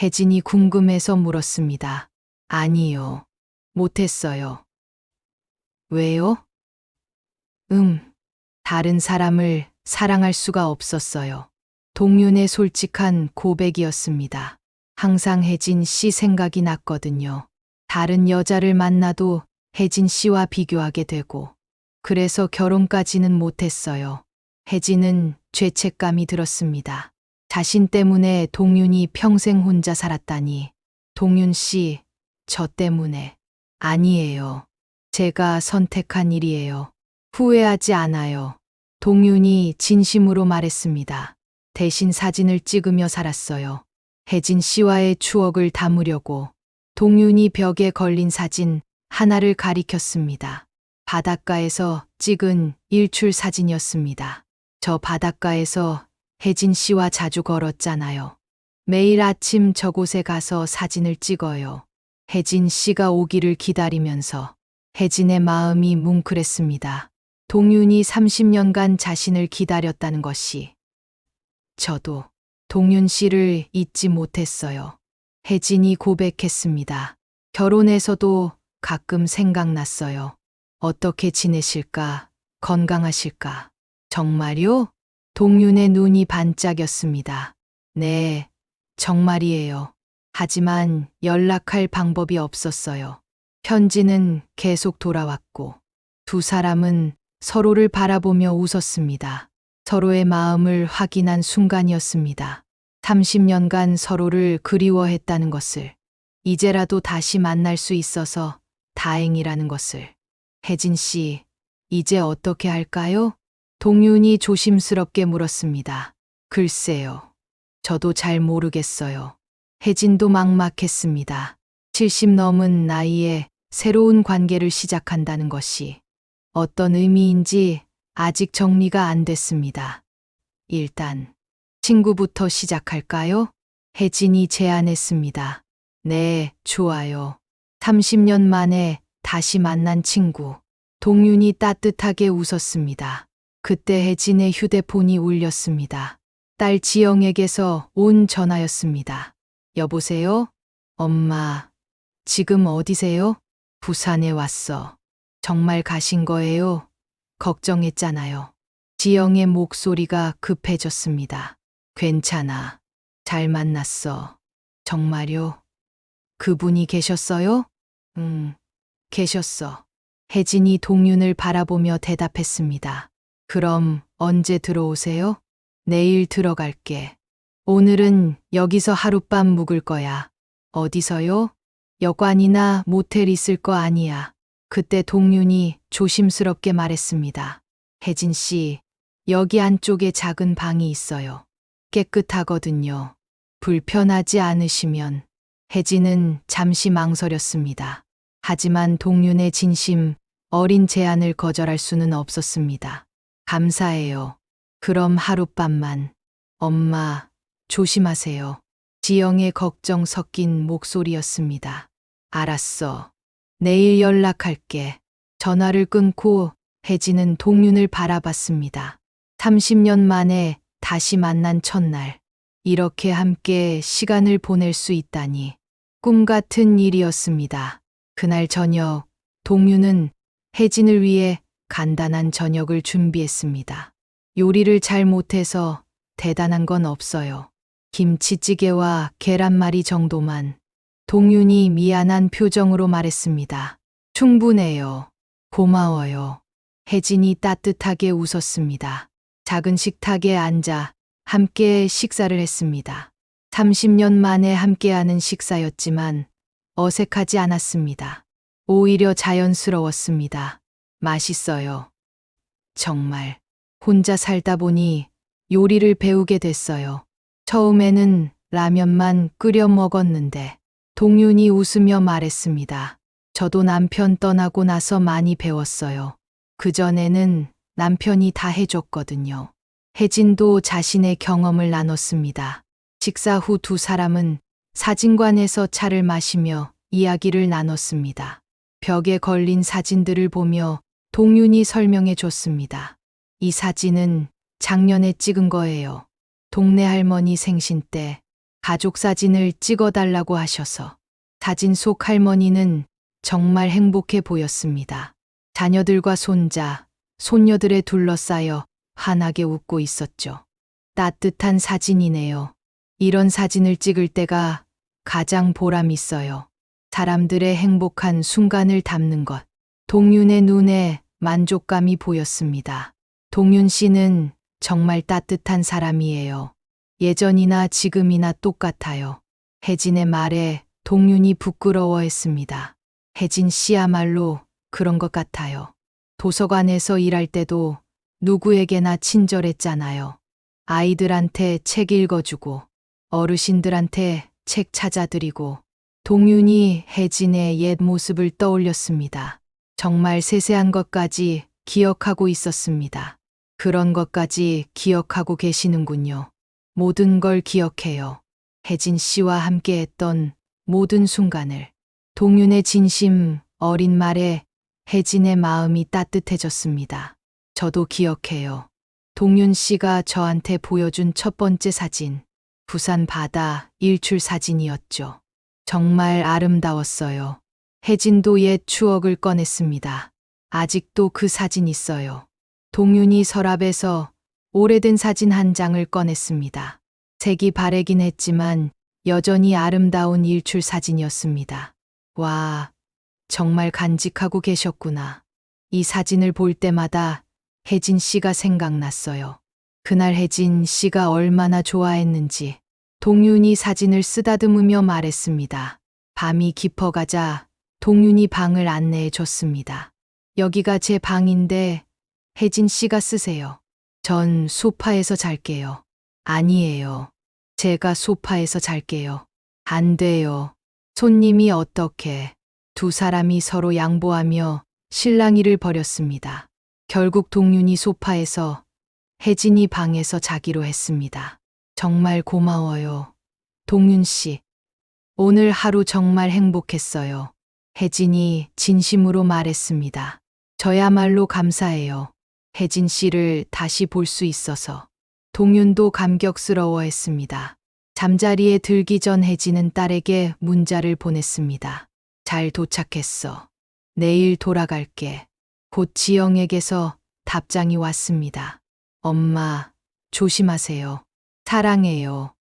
혜진이 궁금해서 물었습니다. 아니요. 못했어요. 왜요? 다른 사람을 사랑할 수가 없었어요. 동윤의 솔직한 고백이었습니다. 항상 혜진 씨 생각이 났거든요. 다른 여자를 만나도 혜진 씨와 비교하게 되고, 그래서 결혼까지는 못했어요. 혜진은 죄책감이 들었습니다. 자신 때문에 동윤이 평생 혼자 살았다니. 동윤 씨, 저 때문에. 아니에요. 제가 선택한 일이에요. 후회하지 않아요. 동윤이 진심으로 말했습니다. 대신 사진을 찍으며 살았어요. 혜진 씨와의 추억을 담으려고. 동윤이 벽에 걸린 사진 하나를 가리켰습니다. 바닷가에서 찍은 일출 사진이었습니다. 저 바닷가에서 혜진 씨와 자주 걸었잖아요. 매일 아침 저곳에 가서 사진을 찍어요. 혜진 씨가 오기를 기다리면서. 혜진의 마음이 뭉클했습니다. 동윤이 30년간 자신을 기다렸다는 것이. 저도 동윤 씨를 잊지 못했어요. 혜진이 고백했습니다. 결혼해서도 가끔 생각났어요. 어떻게 지내실까? 건강하실까? 정말요? 동윤의 눈이 반짝였습니다. 네, 정말이에요. 하지만 연락할 방법이 없었어요. 편지는 계속 돌아왔고, 두 사람은 서로를 바라보며 웃었습니다. 서로의 마음을 확인한 순간이었습니다. 30년간 서로를 그리워했다는 것을, 이제라도 다시 만날 수 있어서 다행이라는 것을. 혜진 씨, 이제 어떻게 할까요? 동윤이 조심스럽게 물었습니다. 글쎄요. 저도 잘 모르겠어요. 혜진도 막막했습니다. 70 넘은 나이에 새로운 관계를 시작한다는 것이 어떤 의미인지 아직 정리가 안 됐습니다. 일단 친구부터 시작할까요? 혜진이 제안했습니다. 네, 좋아요. 30년 만에 다시 만난 친구. 동윤이 따뜻하게 웃었습니다. 그때 혜진의 휴대폰이 울렸습니다. 딸 지영에게서 온 전화였습니다. 여보세요? 엄마, 지금 어디세요? 부산에 왔어. 정말 가신 거예요? 걱정했잖아요. 지영의 목소리가 급해졌습니다. 괜찮아. 잘 만났어. 정말요? 그분이 계셨어요? 응, 계셨어. 혜진이 동윤을 바라보며 대답했습니다. 그럼 언제 들어오세요? 내일 들어갈게. 오늘은 여기서 하룻밤 묵을 거야. 어디서요? 여관이나 모텔 있을 거 아니야. 그때 동윤이 조심스럽게 말했습니다. 혜진 씨, 여기 안쪽에 작은 방이 있어요. 깨끗하거든요. 불편하지 않으시면. 혜진은 잠시 망설였습니다. 하지만 동윤의 진심, 어린 제안을 거절할 수는 없었습니다. 감사해요. 그럼 하룻밤만. 엄마, 조심하세요. 지영의 걱정 섞인 목소리였습니다. 알았어. 내일 연락할게. 전화를 끊고 혜진은 동윤을 바라봤습니다. 30년 만에 다시 만난 첫날. 이렇게 함께 시간을 보낼 수 있다니. 꿈 같은 일이었습니다. 그날 저녁, 동윤은 혜진을 위해 간단한 저녁을 준비했습니다. 요리를 잘 못해서 대단한 건 없어요. 김치찌개와 계란말이 정도만. 동윤이 미안한 표정으로 말했습니다. 충분해요. 고마워요. 혜진이 따뜻하게 웃었습니다. 작은 식탁에 앉아 함께 식사를 했습니다. 30년 만에 함께하는 식사였지만 어색하지 않았습니다. 오히려 자연스러웠습니다. 맛있어요. 정말. 혼자 살다 보니 요리를 배우게 됐어요. 처음에는 라면만 끓여 먹었는데 동윤이 웃으며 말했습니다. 저도 남편 떠나고 나서 많이 배웠어요. 그전에는 남편이 다 해줬거든요. 혜진도 자신의 경험을 나눴습니다. 식사 후 두 사람은 사진관에서 차를 마시며 이야기를 나눴습니다. 벽에 걸린 사진들을 보며 동윤이 설명해 줬습니다. 이 사진은 작년에 찍은 거예요. 동네 할머니 생신 때 가족 사진을 찍어달라고 하셔서 사진 속 할머니는 정말 행복해 보였습니다. 자녀들과 손자, 손녀들에 둘러싸여 환하게 웃고 있었죠. 따뜻한 사진이네요. 이런 사진을 찍을 때가 가장 보람 있어요. 사람들의 행복한 순간을 담는 것. 동윤의 눈에 만족감이 보였습니다. 동윤 씨는 정말 따뜻한 사람이에요. 예전이나 지금이나 똑같아요. 혜진의 말에 동윤이 부끄러워했습니다. 혜진 씨야말로 그런 것 같아요. 도서관에서 일할 때도 누구에게나 친절했잖아요. 아이들한테 책 읽어주고 어르신들한테 책 찾아드리고. 동윤이 혜진의 옛 모습을 떠올렸습니다. 정말 세세한 것까지 기억하고 있었습니다. 그런 것까지 기억하고 계시는군요. 모든 걸 기억해요. 혜진 씨와 함께했던 모든 순간을. 동윤의 진심 어린 말에 혜진의 마음이 따뜻해졌습니다. 저도 기억해요. 동윤 씨가 저한테 보여준 첫 번째 사진. 부산 바다 일출 사진이었죠. 정말 아름다웠어요. 혜진도 옛 추억을 꺼냈습니다. 아직도 그 사진 있어요. 동윤이 서랍에서 오래된 사진 한 장을 꺼냈습니다. 색이 바래긴 했지만 여전히 아름다운 일출 사진이었습니다. 와, 정말 간직하고 계셨구나. 이 사진을 볼 때마다 혜진 씨가 생각났어요. 그날 혜진 씨가 얼마나 좋아했는지. 동윤이 사진을 쓰다듬으며 말했습니다. 밤이 깊어가자 동윤이 방을 안내해 줬습니다. 여기가 제 방인데 혜진 씨가 쓰세요. 전 소파에서 잘게요. 아니에요. 제가 소파에서 잘게요. 안 돼요. 손님이 어떻게. 두 사람이 서로 양보하며 실랑이를 벌였습니다. 결국 동윤이 소파에서 혜진이 방에서 자기로 했습니다. 정말 고마워요. 동윤 씨. 오늘 하루 정말 행복했어요. 혜진이 진심으로 말했습니다. 저야말로 감사해요. 혜진 씨를 다시 볼 수 있어서. 동윤도 감격스러워했습니다. 잠자리에 들기 전 혜진은 딸에게 문자를 보냈습니다. 잘 도착했어. 내일 돌아갈게. 곧 지영에게서 답장이 왔습니다. 엄마, 조심하세요. 사랑해요.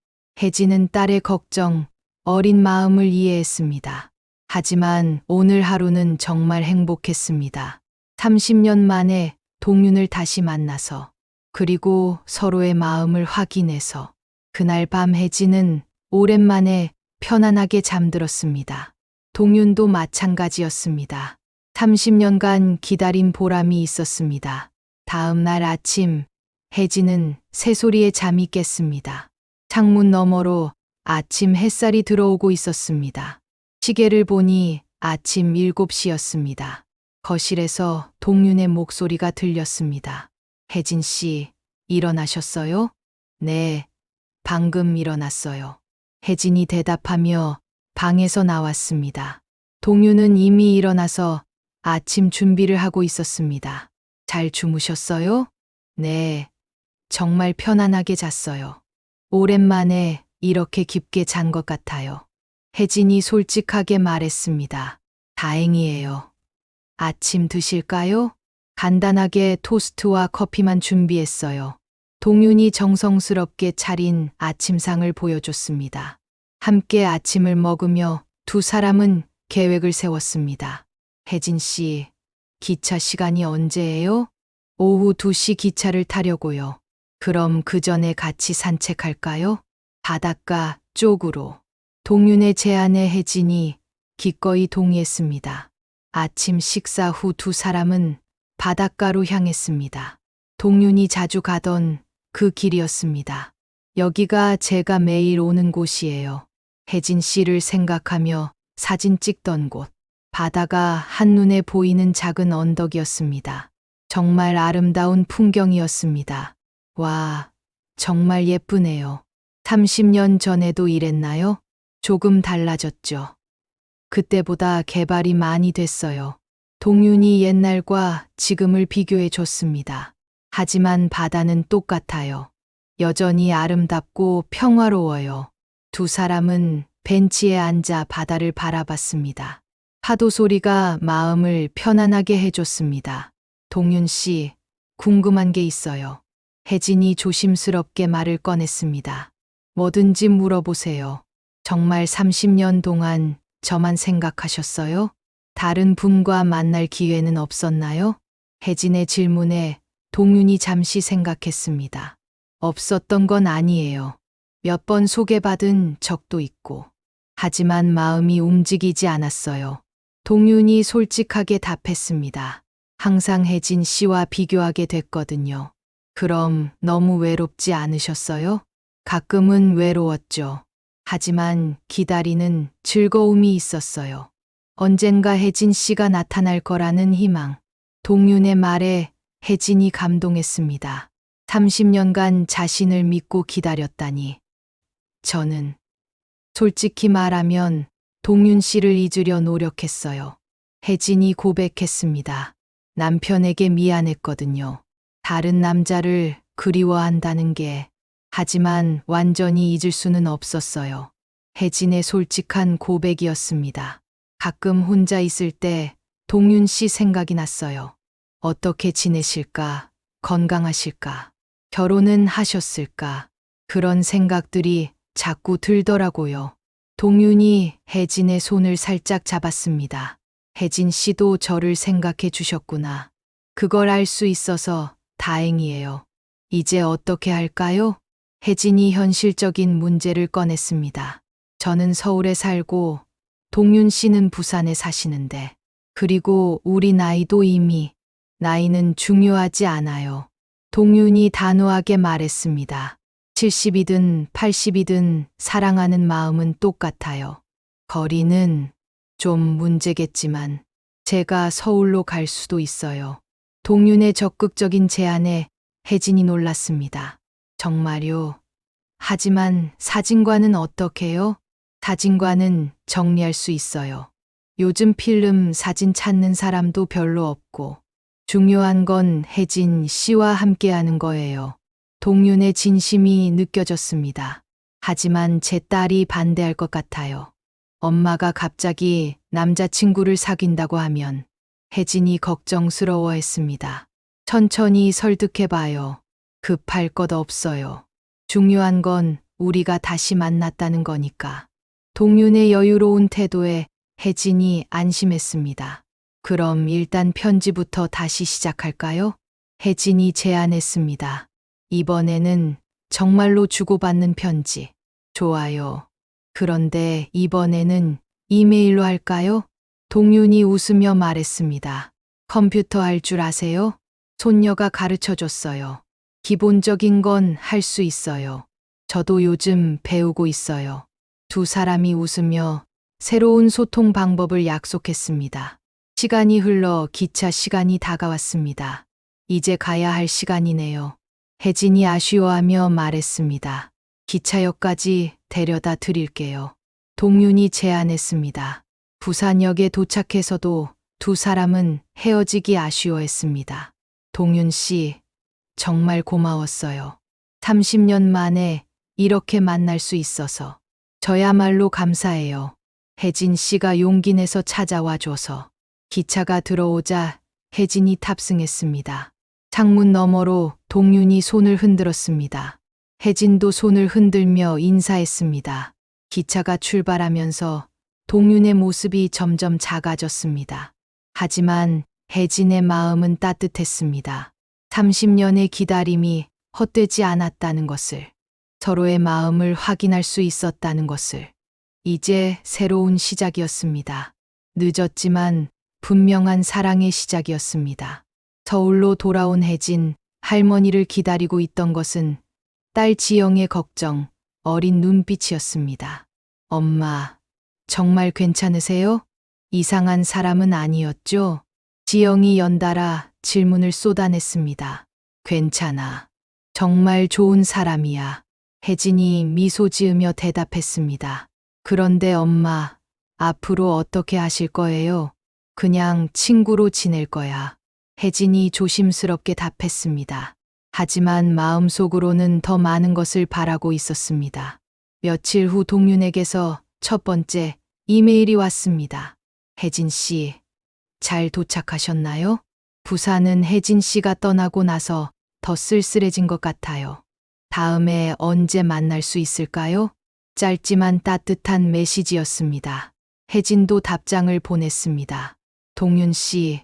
혜진은 딸의 걱정, 어린 마음을 이해했습니다. 하지만 오늘 하루는 정말 행복했습니다. 30년 만에 동윤을 다시 만나서, 그리고 서로의 마음을 확인해서, 그날 밤 혜진은 오랜만에 편안하게 잠들었습니다. 동윤도 마찬가지였습니다. 30년간 기다린 보람이 있었습니다. 다음 날 아침, 혜진은 새소리에 잠이 깼습니다. 창문 너머로 아침 햇살이 들어오고 있었습니다. 시계를 보니 아침 7시였습니다. 거실에서 동윤의 목소리가 들렸습니다. 혜진 씨, 일어나셨어요? 네, 방금 일어났어요. 혜진이 대답하며 방에서 나왔습니다. 동윤은 이미 일어나서 아침 준비를 하고 있었습니다. 잘 주무셨어요? 네, 정말 편안하게 잤어요. 오랜만에 이렇게 깊게 잔 것 같아요. 혜진이 솔직하게 말했습니다. 다행이에요. 아침 드실까요? 간단하게 토스트와 커피만 준비했어요. 동윤이 정성스럽게 차린 아침상을 보여줬습니다. 함께 아침을 먹으며 두 사람은 계획을 세웠습니다. 혜진 씨, 기차 시간이 언제예요? 오후 2시 기차를 타려고요. 그럼 그 전에 같이 산책할까요? 바닷가 쪽으로. 동윤의 제안에 혜진이 기꺼이 동의했습니다. 아침 식사 후 두 사람은 바닷가로 향했습니다. 동윤이 자주 가던 그 길이었습니다. 여기가 제가 매일 오는 곳이에요. 혜진 씨를 생각하며 사진 찍던 곳. 바다가 한눈에 보이는 작은 언덕이었습니다. 정말 아름다운 풍경이었습니다. 와, 정말 예쁘네요. 30년 전에도 이랬나요? 조금 달라졌죠. 그때보다 개발이 많이 됐어요. 동윤이 옛날과 지금을 비교해 줬습니다. 하지만 바다는 똑같아요. 여전히 아름답고 평화로워요. 두 사람은 벤치에 앉아 바다를 바라봤습니다. 파도 소리가 마음을 편안하게 해줬습니다. 동윤 씨, 궁금한 게 있어요. 혜진이 조심스럽게 말을 꺼냈습니다. 뭐든지 물어보세요. 정말 30년 동안 저만 생각하셨어요? 다른 분과 만날 기회는 없었나요? 혜진의 질문에 동윤이 잠시 생각했습니다. 없었던 건 아니에요. 몇 번 소개받은 적도 있고. 하지만 마음이 움직이지 않았어요. 동윤이 솔직하게 답했습니다. 항상 혜진 씨와 비교하게 됐거든요. 그럼 너무 외롭지 않으셨어요? 가끔은 외로웠죠. 하지만 기다리는 즐거움이 있었어요. 언젠가 혜진 씨가 나타날 거라는 희망. 동윤의 말에 혜진이 감동했습니다. 30년간 자신을 믿고 기다렸다니. 저는 솔직히 말하면 동윤 씨를 잊으려 노력했어요. 혜진이 고백했습니다. 남편에게 미안했거든요. 다른 남자를 그리워한다는 게. 하지만 완전히 잊을 수는 없었어요. 혜진의 솔직한 고백이었습니다. 가끔 혼자 있을 때 동윤 씨 생각이 났어요. 어떻게 지내실까? 건강하실까? 결혼은 하셨을까? 그런 생각들이 자꾸 들더라고요. 동윤이 혜진의 손을 살짝 잡았습니다. 혜진 씨도 저를 생각해 주셨구나. 그걸 알 수 있어서 다행이에요. 이제 어떻게 할까요? 혜진이 현실적인 문제를 꺼냈습니다. 저는 서울에 살고 동윤 씨는 부산에 사시는데, 그리고 우리 나이도 이미. 나이는 중요하지 않아요. 동윤이 단호하게 말했습니다. 70이든 80이든 사랑하는 마음은 똑같아요. 거리는 좀 문제겠지만 제가 서울로 갈 수도 있어요. 동윤의 적극적인 제안에 혜진이 놀랐습니다. 정말요? 하지만 사진관은 어떻게요? 사진관은 정리할 수 있어요. 요즘 필름 사진 찾는 사람도 별로 없고, 중요한 건 혜진 씨와 함께하는 거예요. 동윤의 진심이 느껴졌습니다. 하지만 제 딸이 반대할 것 같아요. 엄마가 갑자기 남자친구를 사귄다고 하면. 혜진이 걱정스러워했습니다. 천천히 설득해봐요. 급할 것 없어요. 중요한 건 우리가 다시 만났다는 거니까. 동윤의 여유로운 태도에 혜진이 안심했습니다. 그럼 일단 편지부터 다시 시작할까요? 혜진이 제안했습니다. 이번에는 정말로 주고받는 편지. 좋아요. 그런데 이번에는 이메일로 할까요? 동윤이 웃으며 말했습니다. 컴퓨터 할 줄 아세요? 손녀가 가르쳐 줬어요. 기본적인 건 할 수 있어요. 저도 요즘 배우고 있어요. 두 사람이 웃으며 새로운 소통 방법을 약속했습니다. 시간이 흘러 기차 시간이 다가왔습니다. 이제 가야 할 시간이네요. 혜진이 아쉬워하며 말했습니다. 기차역까지 데려다 드릴게요. 동윤이 제안했습니다. 부산역에 도착해서도 두 사람은 헤어지기 아쉬워했습니다. 동윤 씨, 정말 고마웠어요. 30년 만에 이렇게 만날 수 있어서. 저야말로 감사해요. 혜진 씨가 용기 내서 찾아와 줘서. 기차가 들어오자 혜진이 탑승했습니다. 창문 너머로 동윤이 손을 흔들었습니다. 혜진도 손을 흔들며 인사했습니다. 기차가 출발하면서 동윤의 모습이 점점 작아졌습니다. 하지만 혜진의 마음은 따뜻했습니다. 30년의 기다림이 헛되지 않았다는 것을, 서로의 마음을 확인할 수 있었다는 것을. 이제 새로운 시작이었습니다. 늦었지만 분명한 사랑의 시작이었습니다. 서울로 돌아온 혜진, 할머니를 기다리고 있던 것은 딸 지영의 걱정, 어린 눈빛이었습니다. 엄마, 정말 괜찮으세요? 이상한 사람은 아니었죠? 지영이 연달아 질문을 쏟아냈습니다. 괜찮아. 정말 좋은 사람이야. 혜진이 미소 지으며 대답했습니다. 그런데 엄마, 앞으로 어떻게 하실 거예요? 그냥 친구로 지낼 거야. 혜진이 조심스럽게 답했습니다. 하지만 마음속으로는 더 많은 것을 바라고 있었습니다. 며칠 후 동윤에게서 첫 번째 이메일이 왔습니다. 혜진 씨, 잘 도착하셨나요? 부산은 혜진 씨가 떠나고 나서 더 쓸쓸해진 것 같아요. 다음에 언제 만날 수 있을까요? 짧지만 따뜻한 메시지였습니다. 혜진도 답장을 보냈습니다. 동윤 씨,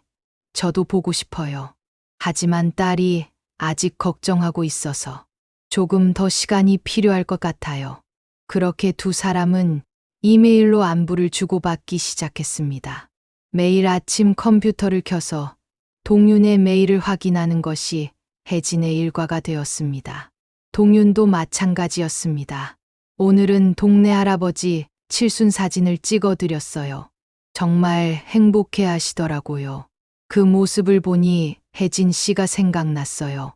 저도 보고 싶어요. 하지만 딸이 아직 걱정하고 있어서 조금 더 시간이 필요할 것 같아요. 그렇게 두 사람은 이메일로 안부를 주고받기 시작했습니다. 매일 아침 컴퓨터를 켜서 동윤의 메일을 확인하는 것이 혜진의 일과가 되었습니다. 동윤도 마찬가지였습니다. 오늘은 동네 할아버지 칠순 사진을 찍어드렸어요. 정말 행복해 하시더라고요. 그 모습을 보니 혜진 씨가 생각났어요.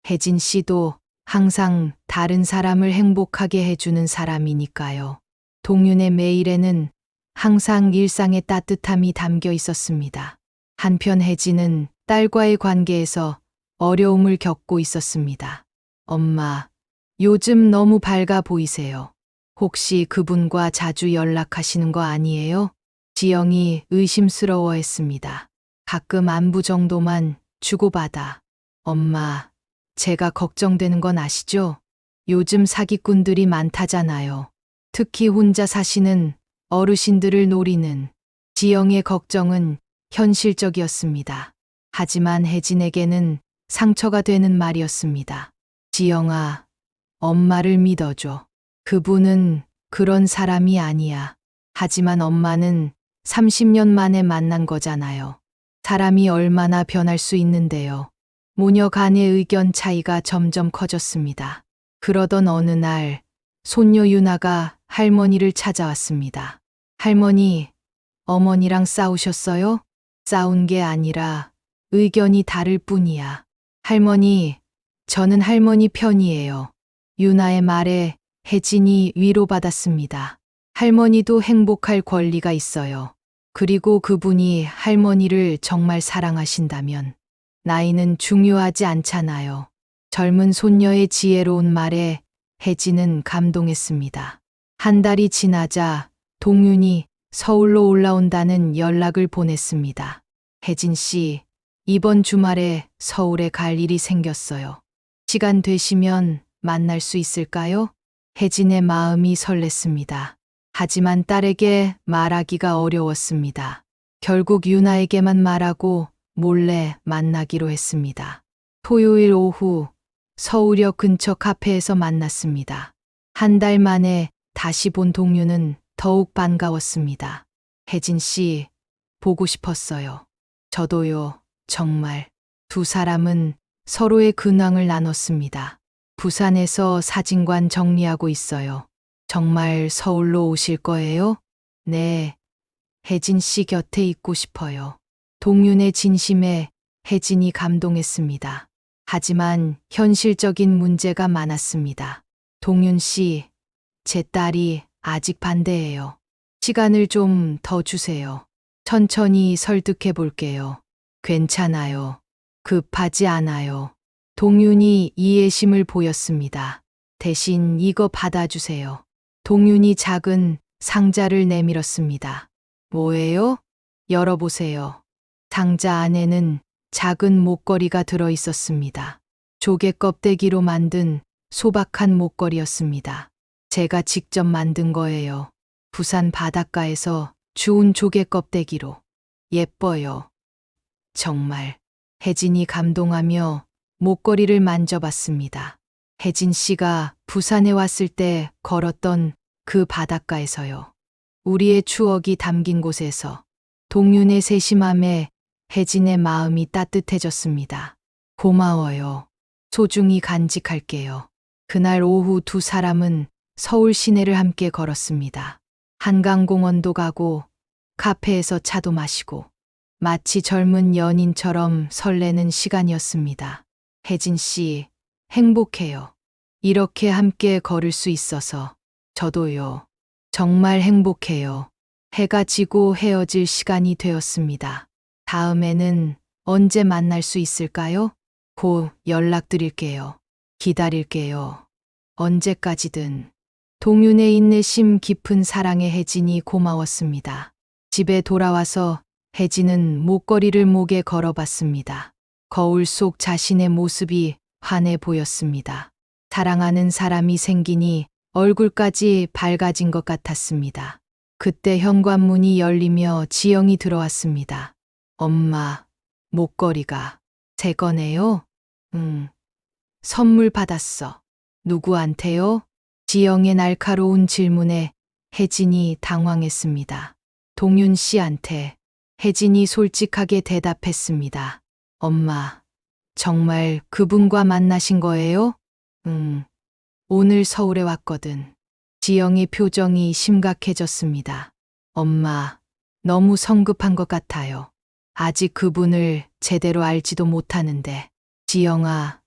혜진 씨도 항상 다른 사람을 행복하게 해주는 사람이니까요. 동윤의 메일에는 항상 일상의 따뜻함이 담겨 있었습니다. 한편 혜진은 딸과의 관계에서 어려움을 겪고 있었습니다. 엄마, 요즘 너무 밝아 보이세요. 혹시 그분과 자주 연락하시는 거 아니에요? 지영이 의심스러워했습니다. 가끔 안부 정도만 주고받아. 엄마, 제가 걱정되는 건 아시죠? 요즘 사기꾼들이 많다잖아요. 특히 혼자 사시는 어르신들을 노리는. 지영의 걱정은 현실적이었습니다. 하지만 혜진에게는 상처가 되는 말이었습니다. 지영아, 엄마를 믿어줘. 그분은 그런 사람이 아니야. 하지만 엄마는 30년 만에 만난 거잖아요. 사람이 얼마나 변할 수 있는데요. 모녀 간의 의견 차이가 점점 커졌습니다. 그러던 어느 날 손녀 유나가 할머니를 찾아왔습니다. 할머니, 어머니랑 싸우셨어요? 싸운 게 아니라 의견이 다를 뿐이야. 할머니, 저는 할머니 편이에요. 유나의 말에 혜진이 위로받았습니다. 할머니도 행복할 권리가 있어요. 그리고 그분이 할머니를 정말 사랑하신다면 나이는 중요하지 않잖아요. 젊은 손녀의 지혜로운 말에 혜진은 감동했습니다. 한 달이 지나자 동윤이 서울로 올라온다는 연락을 보냈습니다. 혜진 씨, 이번 주말에 서울에 갈 일이 생겼어요. 시간 되시면 만날 수 있을까요? 혜진의 마음이 설렜습니다. 하지만 딸에게 말하기가 어려웠습니다. 결국 유나에게만 말하고 몰래 만나기로 했습니다. 토요일 오후 서울역 근처 카페에서 만났습니다. 한 달 만에 다시 본 동윤은 더욱 반가웠습니다. 혜진 씨, 보고 싶었어요. 저도요, 정말. 두 사람은 서로의 근황을 나눴습니다. 부산에서 사진관 정리하고 있어요. 정말 서울로 오실 거예요? 네. 혜진 씨 곁에 있고 싶어요. 동윤의 진심에 혜진이 감동했습니다. 하지만 현실적인 문제가 많았습니다. 동윤 씨, 제 딸이 아직 반대해요. 시간을 좀 더 주세요. 천천히 설득해 볼게요. 괜찮아요. 급하지 않아요. 동윤이 이해심을 보였습니다. 대신 이거 받아주세요. 동윤이 작은 상자를 내밀었습니다. 뭐예요? 열어보세요. 상자 안에는 작은 목걸이가 들어 있었습니다. 조개 껍데기로 만든 소박한 목걸이였습니다. 제가 직접 만든 거예요. 부산 바닷가에서 주운 조개 껍데기로. 예뻐요. 정말. 혜진이 감동하며 목걸이를 만져봤습니다. 혜진 씨가 부산에 왔을 때 걸었던 그 바닷가에서요. 우리의 추억이 담긴 곳에서 동윤의 세심함에 혜진의 마음이 따뜻해졌습니다. 고마워요. 소중히 간직할게요. 그날 오후 두 사람은 서울 시내를 함께 걸었습니다. 한강공원도 가고 카페에서 차도 마시고 마치 젊은 연인처럼 설레는 시간이었습니다. 혜진 씨, 행복해요. 이렇게 함께 걸을 수 있어서. 저도요. 정말 행복해요. 해가 지고 헤어질 시간이 되었습니다. 다음에는 언제 만날 수 있을까요? 곧 연락드릴게요. 기다릴게요. 언제까지든. 동윤의 인내심 깊은 사랑에 혜진이 고마웠습니다. 집에 돌아와서 혜진은 목걸이를 목에 걸어봤습니다. 거울 속 자신의 모습이 환해 보였습니다. 사랑하는 사람이 생기니 얼굴까지 밝아진 것 같았습니다. 그때 현관문이 열리며 지영이 들어왔습니다. 엄마, 목걸이가 새 거네요? 응. 선물 받았어. 누구한테요? 지영의 날카로운 질문에 혜진이 당황했습니다. 동윤 씨한테. 혜진이 솔직하게 대답했습니다. 엄마, 정말 그분과 만나신 거예요? 응. 오늘 서울에 왔거든. 지영의 표정이 심각해졌습니다. 엄마, 너무 성급한 것 같아요. 아직 그분을 제대로 알지도 못하는데. 지영아,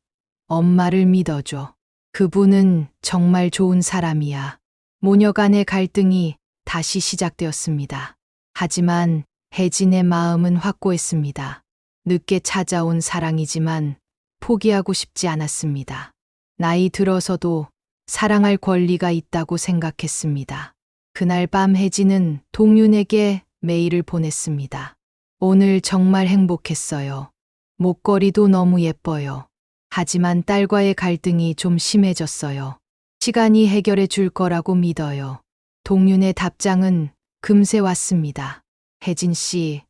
엄마를 믿어줘. 그분은 정말 좋은 사람이야. 모녀 간의 갈등이 다시 시작되었습니다. 하지만 혜진의 마음은 확고했습니다. 늦게 찾아온 사랑이지만 포기하고 싶지 않았습니다. 나이 들어서도 사랑할 권리가 있다고 생각했습니다. 그날 밤 혜진은 동윤에게 메일을 보냈습니다. 오늘 정말 행복했어요. 목걸이도 너무 예뻐요. 하지만 딸과의 갈등이 좀 심해졌어요. 시간이 해결해 줄 거라고 믿어요. 동윤의 답장은 금세 왔습니다. 혜진 씨,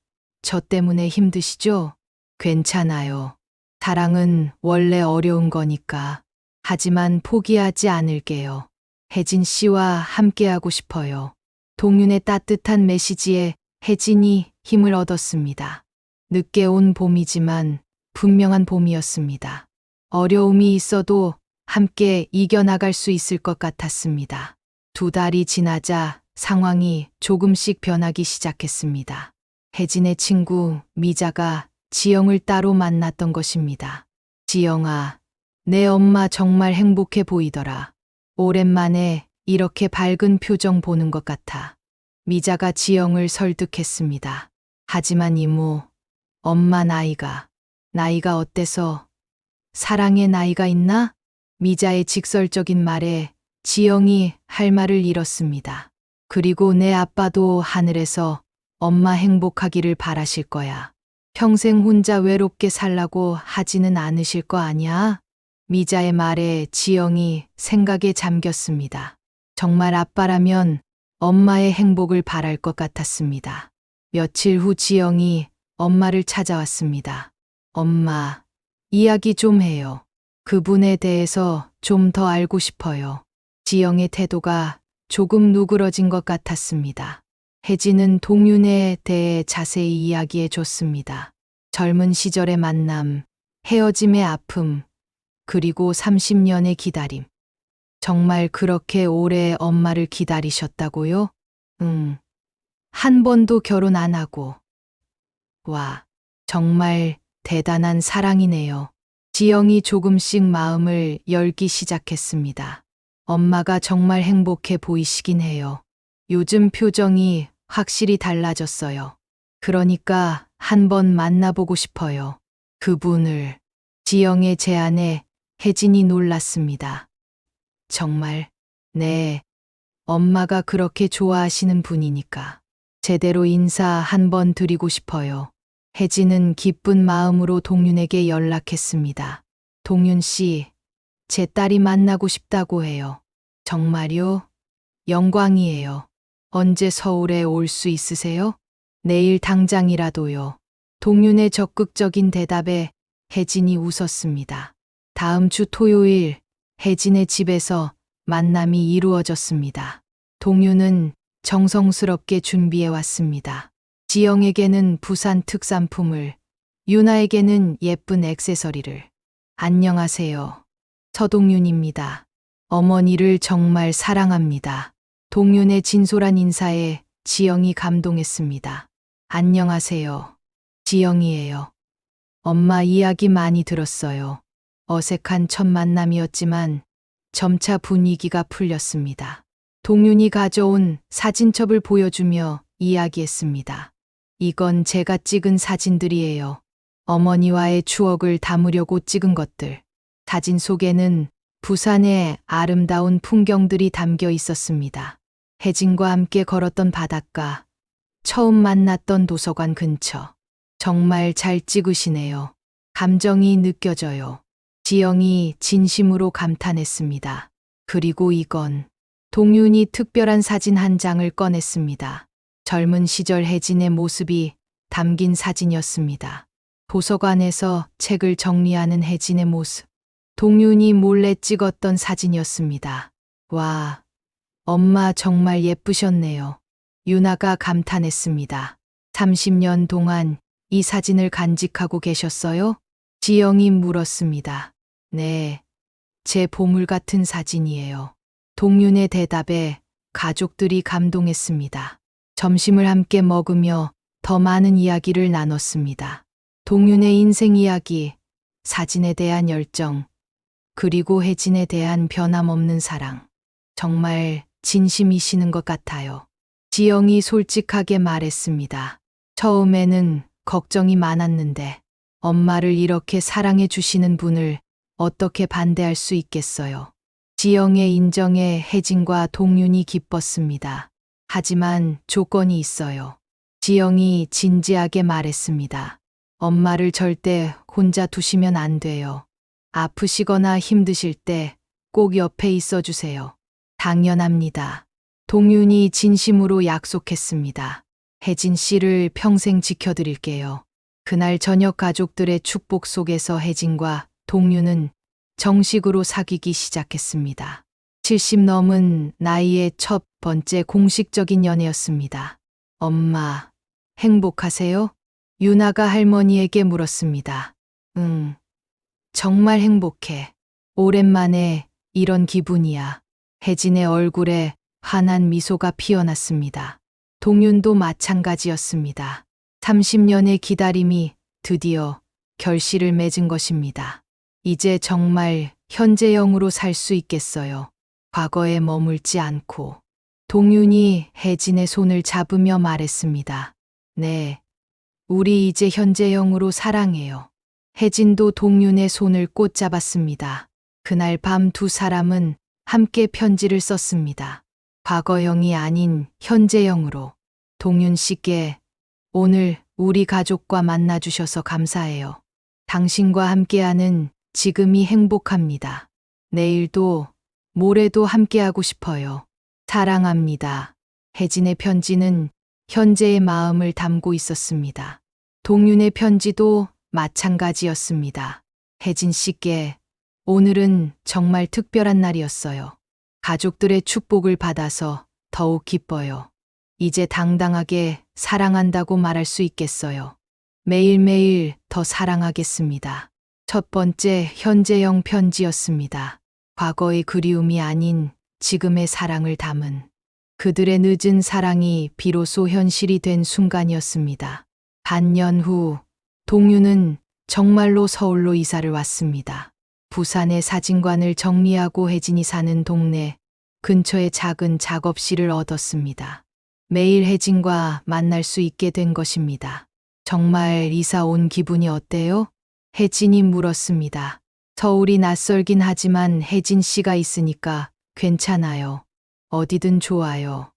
저 때문에 힘드시죠? 괜찮아요. 사랑은 원래 어려운 거니까. 하지만 포기하지 않을게요. 혜진 씨와 함께하고 싶어요. 동윤의 따뜻한 메시지에 혜진이 힘을 얻었습니다. 늦게 온 봄이지만 분명한 봄이었습니다. 어려움이 있어도 함께 이겨나갈 수 있을 것 같았습니다. 2달이 지나자 상황이 조금씩 변하기 시작했습니다. 혜진의 친구 미자가 지영을 따로 만났던 것입니다. 지영아, 내 엄마 정말 행복해 보이더라. 오랜만에 이렇게 밝은 표정 보는 것 같아. 미자가 지영을 설득했습니다. 하지만 이모, 엄마 나이가 어때서? 사랑의 나이가 있나? 미자의 직설적인 말에 지영이 할 말을 잃었습니다. 그리고 내 아빠도 하늘에서 엄마 행복하기를 바라실 거야. 평생 혼자 외롭게 살라고 하지는 않으실 거 아니야? 미자의 말에 지영이 생각에 잠겼습니다. 정말 아빠라면 엄마의 행복을 바랄 것 같았습니다. 며칠 후 지영이 엄마를 찾아왔습니다. 엄마, 이야기 좀 해요. 그분에 대해서 좀 더 알고 싶어요. 지영의 태도가 조금 누그러진 것 같았습니다. 혜진은 동윤에 대해 자세히 이야기해 줬습니다. 젊은 시절의 만남, 헤어짐의 아픔, 그리고 30년의 기다림. 정말 그렇게 오래 엄마를 기다리셨다고요? 응. 한 번도 결혼 안 하고. 와, 정말 대단한 사랑이네요. 지영이 조금씩 마음을 열기 시작했습니다. 엄마가 정말 행복해 보이시긴 해요. 요즘 표정이 확실히 달라졌어요. 그러니까 한번 만나보고 싶어요. 그분을. 지영의 제안에 혜진이 놀랐습니다. 정말, 네. 엄마가 그렇게 좋아하시는 분이니까. 제대로 인사 한번 드리고 싶어요. 혜진은 기쁜 마음으로 동윤에게 연락했습니다. 동윤 씨, 제 딸이 만나고 싶다고 해요. 정말요? 영광이에요. 언제 서울에 올 수 있으세요? 내일 당장이라도요. 동윤의 적극적인 대답에 혜진이 웃었습니다. 다음 주 토요일 혜진의 집에서 만남이 이루어졌습니다. 동윤은 정성스럽게 준비해 왔습니다. 지영에게는 부산 특산품을, 유나에게는 예쁜 액세서리를. 안녕하세요. 서동윤입니다. 어머니를 정말 사랑합니다. 동윤의 진솔한 인사에 지영이 감동했습니다. 안녕하세요. 지영이에요. 엄마 이야기 많이 들었어요. 어색한 첫 만남이었지만 점차 분위기가 풀렸습니다. 동윤이 가져온 사진첩을 보여주며 이야기했습니다. 이건 제가 찍은 사진들이에요. 어머니와의 추억을 담으려고 찍은 것들. 사진 속에는 부산의 아름다운 풍경들이 담겨 있었습니다. 혜진과 함께 걸었던 바닷가, 처음 만났던 도서관 근처. 정말 잘 찍으시네요. 감정이 느껴져요. 지영이 진심으로 감탄했습니다. 그리고 이건 동윤이 특별한 사진 한 장을 꺼냈습니다. 젊은 시절 혜진의 모습이 담긴 사진이었습니다. 도서관에서 책을 정리하는 혜진의 모습. 동윤이 몰래 찍었던 사진이었습니다. 와, 엄마 정말 예쁘셨네요. 유나가 감탄했습니다. 30년 동안 이 사진을 간직하고 계셨어요? 지영이 물었습니다. 네, 제 보물 같은 사진이에요. 동윤의 대답에 가족들이 감동했습니다. 점심을 함께 먹으며 더 많은 이야기를 나눴습니다. 동윤의 인생 이야기, 사진에 대한 열정, 그리고 혜진에 대한 변함없는 사랑. 정말 진심이시는 것 같아요. 지영이 솔직하게 말했습니다. 처음에는 걱정이 많았는데 엄마를 이렇게 사랑해 주시는 분을 어떻게 반대할 수 있겠어요. 지영의 인정에 혜진과 동윤이 기뻤습니다. 하지만 조건이 있어요. 지영이 진지하게 말했습니다. 엄마를 절대 혼자 두시면 안 돼요. 아프시거나 힘드실 때 꼭 옆에 있어 주세요. 당연합니다. 동윤이 진심으로 약속했습니다. 혜진 씨를 평생 지켜드릴게요. 그날 저녁 가족들의 축복 속에서 혜진과 동윤은 정식으로 사귀기 시작했습니다. 70 넘은 나이의 첫 번째 공식적인 연애였습니다. 엄마, 행복하세요? 유나가 할머니에게 물었습니다. 응, 정말 행복해. 오랜만에 이런 기분이야. 혜진의 얼굴에 환한 미소가 피어났습니다. 동윤도 마찬가지였습니다. 30년의 기다림이 드디어 결실을 맺은 것입니다. 이제 정말 현재형으로 살 수 있겠어요. 과거에 머물지 않고. 동윤이 혜진의 손을 잡으며 말했습니다. 네, 우리 이제 현재형으로 사랑해요. 혜진도 동윤의 손을 꼭 잡았습니다. 그날 밤 두 사람은 함께 편지를 썼습니다. 과거형이 아닌 현재형으로. 동윤 씨께 오늘 우리 가족과 만나주셔서 감사해요. 당신과 함께하는 지금이 행복합니다. 내일도 모레도 함께하고 싶어요. 사랑합니다. 혜진의 편지는 현재의 마음을 담고 있었습니다. 동윤의 편지도 마찬가지였습니다. 혜진 씨께 오늘은 정말 특별한 날이었어요. 가족들의 축복을 받아서 더욱 기뻐요. 이제 당당하게 사랑한다고 말할 수 있겠어요. 매일매일 더 사랑하겠습니다. 첫 번째 현재형 편지였습니다. 과거의 그리움이 아닌 지금의 사랑을 담은 그들의 늦은 사랑이 비로소 현실이 된 순간이었습니다. 반년 후 동윤은 정말로 서울로 이사를 왔습니다. 부산의 사진관을 정리하고 혜진이 사는 동네 근처에 작은 작업실을 얻었습니다. 매일 혜진과 만날 수 있게 된 것입니다. 정말 이사 온 기분이 어때요? 혜진이 물었습니다. 서울이 낯설긴 하지만 혜진 씨가 있으니까 괜찮아요. 어디든 좋아요.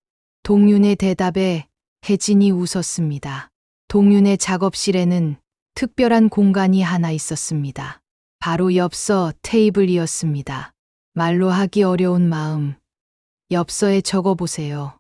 동윤의 대답에 혜진이 웃었습니다. 동윤의 작업실에는 특별한 공간이 하나 있었습니다. 바로 엽서 테이블이었습니다. 말로 하기 어려운 마음. 엽서에 적어보세요.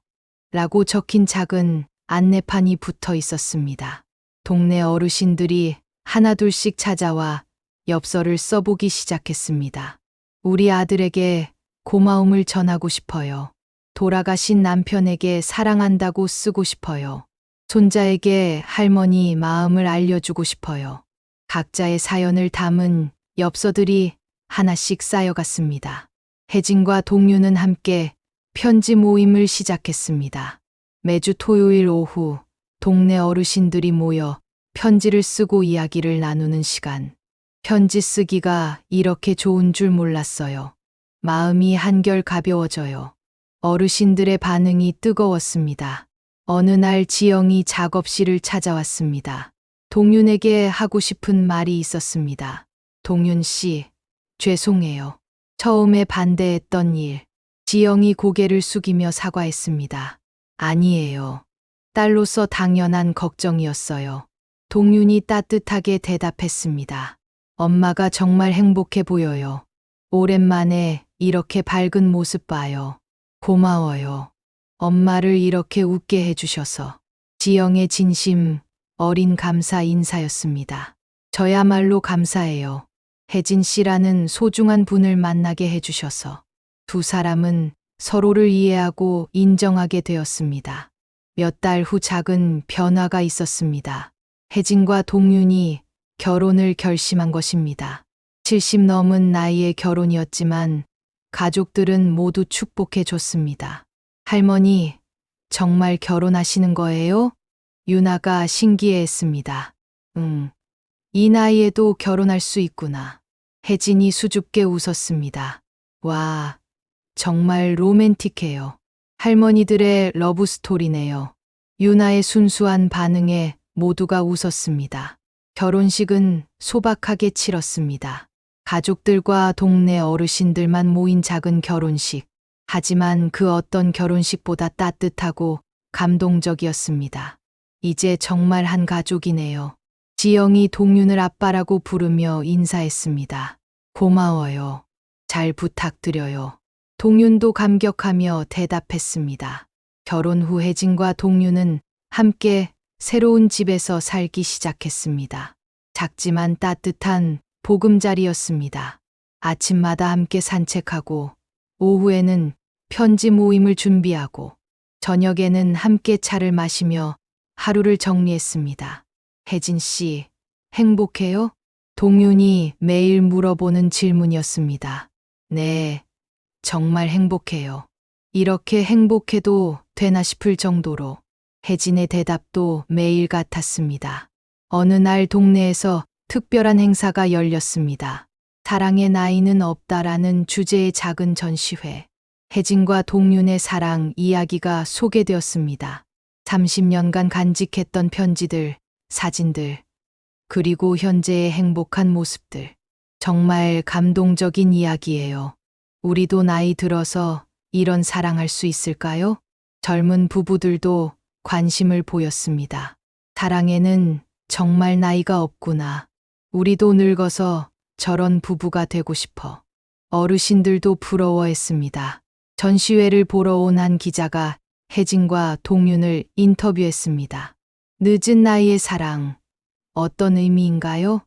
라고 적힌 작은 안내판이 붙어 있었습니다. 동네 어르신들이 하나둘씩 찾아와 엽서를 써보기 시작했습니다. 우리 아들에게 고마움을 전하고 싶어요. 돌아가신 남편에게 사랑한다고 쓰고 싶어요. 손자에게 할머니 마음을 알려주고 싶어요. 각자의 사연을 담은 엽서들이 하나씩 쌓여갔습니다. 혜진과 동유는 함께 편지 모임을 시작했습니다. 매주 토요일 오후 동네 어르신들이 모여 편지를 쓰고 이야기를 나누는 시간. 편지 쓰기가 이렇게 좋은 줄 몰랐어요. 마음이 한결 가벼워져요. 어르신들의 반응이 뜨거웠습니다. 어느 날 지영이 작업실을 찾아왔습니다. 동윤에게 하고 싶은 말이 있었습니다. 동윤 씨, 죄송해요. 처음에 반대했던 일. 지영이 고개를 숙이며 사과했습니다. 아니에요. 딸로서 당연한 걱정이었어요. 동윤이 따뜻하게 대답했습니다. 엄마가 정말 행복해 보여요. 오랜만에 이렇게 밝은 모습 봐요. 고마워요. 엄마를 이렇게 웃게 해주셔서. 지영의 진심, 어린 감사 인사였습니다. 저야말로 감사해요. 혜진 씨라는 소중한 분을 만나게 해주셔서. 두 사람은 서로를 이해하고 인정하게 되었습니다. 몇 달 후 작은 변화가 있었습니다. 혜진과 동윤이 결혼을 결심한 것입니다. 70 넘은 나이의 결혼이었지만 가족들은 모두 축복해 줬습니다. 할머니, 정말 결혼하시는 거예요? 유나가 신기해했습니다. 응, 이 나이에도 결혼할 수 있구나. 혜진이 수줍게 웃었습니다. 와, 정말 로맨틱해요. 할머니들의 러브스토리네요. 유나의 순수한 반응에 모두가 웃었습니다. 결혼식은 소박하게 치렀습니다. 가족들과 동네 어르신들만 모인 작은 결혼식. 하지만 그 어떤 결혼식보다 따뜻하고 감동적이었습니다. 이제 정말 한 가족이네요. 지영이 동윤을 아빠라고 부르며 인사했습니다. 고마워요. 잘 부탁드려요. 동윤도 감격하며 대답했습니다. 결혼 후 혜진과 동윤은 함께 새로운 집에서 살기 시작했습니다. 작지만 따뜻한 보금자리였습니다. 아침마다 함께 산책하고, 오후에는 편지 모임을 준비하고, 저녁에는 함께 차를 마시며 하루를 정리했습니다. 혜진 씨, 행복해요? 동윤이 매일 물어보는 질문이었습니다. 네, 정말 행복해요. 이렇게 행복해도 되나 싶을 정도로 혜진의 대답도 매일 같았습니다. 어느 날 동네에서 특별한 행사가 열렸습니다. 사랑의 나이는 없다라는 주제의 작은 전시회. 혜진과 동윤의 사랑 이야기가 소개되었습니다. 30년간 간직했던 편지들, 사진들, 그리고 현재의 행복한 모습들. 정말 감동적인 이야기예요. 우리도 나이 들어서 이런 사랑할 수 있을까요? 젊은 부부들도 관심을 보였습니다. 사랑에는 정말 나이가 없구나. 우리도 늙어서 저런 부부가 되고 싶어. 어르신들도 부러워했습니다. 전시회를 보러 온 한 기자가 혜진과 동윤을 인터뷰했습니다. 늦은 나이의 사랑, 어떤 의미인가요?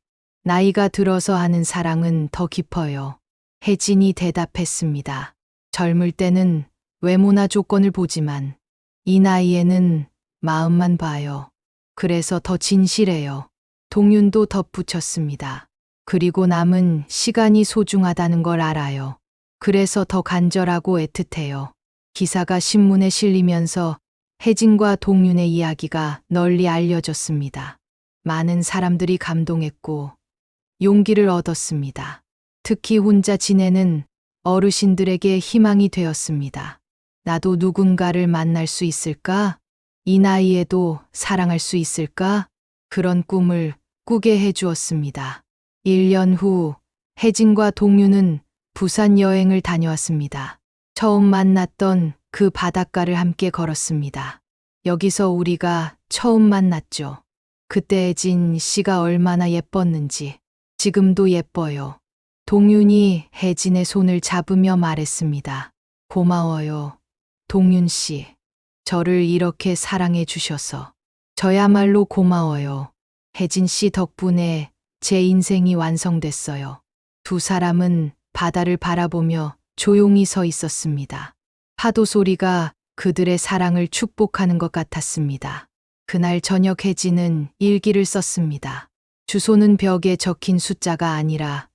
나이가 들어서 하는 사랑은 더 깊어요. 혜진이 대답했습니다. 젊을 때는 외모나 조건을 보지만 이 나이에는 마음만 봐요. 그래서 더 진실해요. 동윤도 덧붙였습니다. 그리고 남은 시간이 소중하다는 걸 알아요. 그래서 더 간절하고 애틋해요. 기사가 신문에 실리면서 혜진과 동윤의 이야기가 널리 알려졌습니다. 많은 사람들이 감동했고 용기를 얻었습니다. 특히 혼자 지내는 어르신들에게 희망이 되었습니다. 나도 누군가를 만날 수 있을까? 이 나이에도 사랑할 수 있을까? 그런 꿈을 꾸게 해주었습니다. 1년 후 혜진과 동윤은 부산 여행을 다녀왔습니다. 처음 만났던 그 바닷가를 함께 걸었습니다. 여기서 우리가 처음 만났죠. 그때 혜진 씨가 얼마나 예뻤는지 지금도 예뻐요. 동윤이 혜진의 손을 잡으며 말했습니다. 고마워요, 동윤 씨. 저를 이렇게 사랑해 주셔서 저야말로 고마워요. 혜진 씨 덕분에 제 인생이 완성됐어요. 두 사람은 바다를 바라보며 조용히 서 있었습니다. 파도 소리가 그들의 사랑을 축복하는 것 같았습니다. 그날 저녁 혜진은 일기를 썼습니다. 주소는 벽에 적힌 숫자가 아니라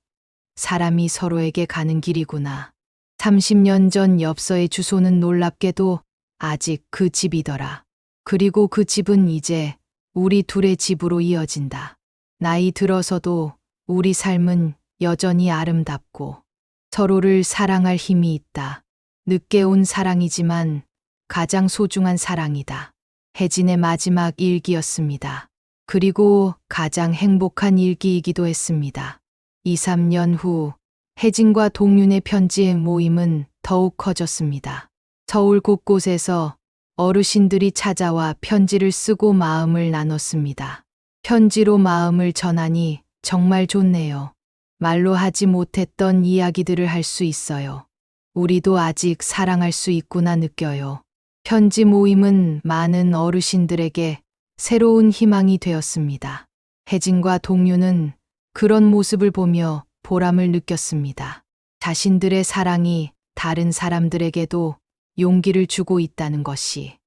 사람이 서로에게 가는 길이구나. 30년 전 엽서의 주소는 놀랍게도 아직 그 집이더라. 그리고 그 집은 이제 우리 둘의 집으로 이어진다. 나이 들어서도 우리 삶은 여전히 아름답고 서로를 사랑할 힘이 있다. 늦게 온 사랑이지만 가장 소중한 사랑이다. 혜진의 마지막 일기였습니다. 그리고 가장 행복한 일기이기도 했습니다. 2, 3년 후 혜진과 동윤의 편지의 모임은 더욱 커졌습니다. 서울 곳곳에서 어르신들이 찾아와 편지를 쓰고 마음을 나눴습니다. 편지로 마음을 전하니 정말 좋네요. 말로 하지 못했던 이야기들을 할 수 있어요. 우리도 아직 사랑할 수 있구나 느껴요. 편지 모임은 많은 어르신들에게 새로운 희망이 되었습니다. 혜진과 동유는 그런 모습을 보며 보람을 느꼈습니다. 자신들의 사랑이 다른 사람들에게도 용기를 주고 있다는 것이.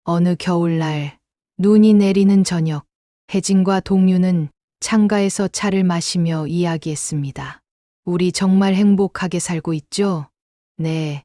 어느 겨울날 눈이 내리는 저녁, 혜진과 동유는 창가에서 차를 마시며 이야기했습니다. 우리 정말 행복하게 살고 있죠? 네.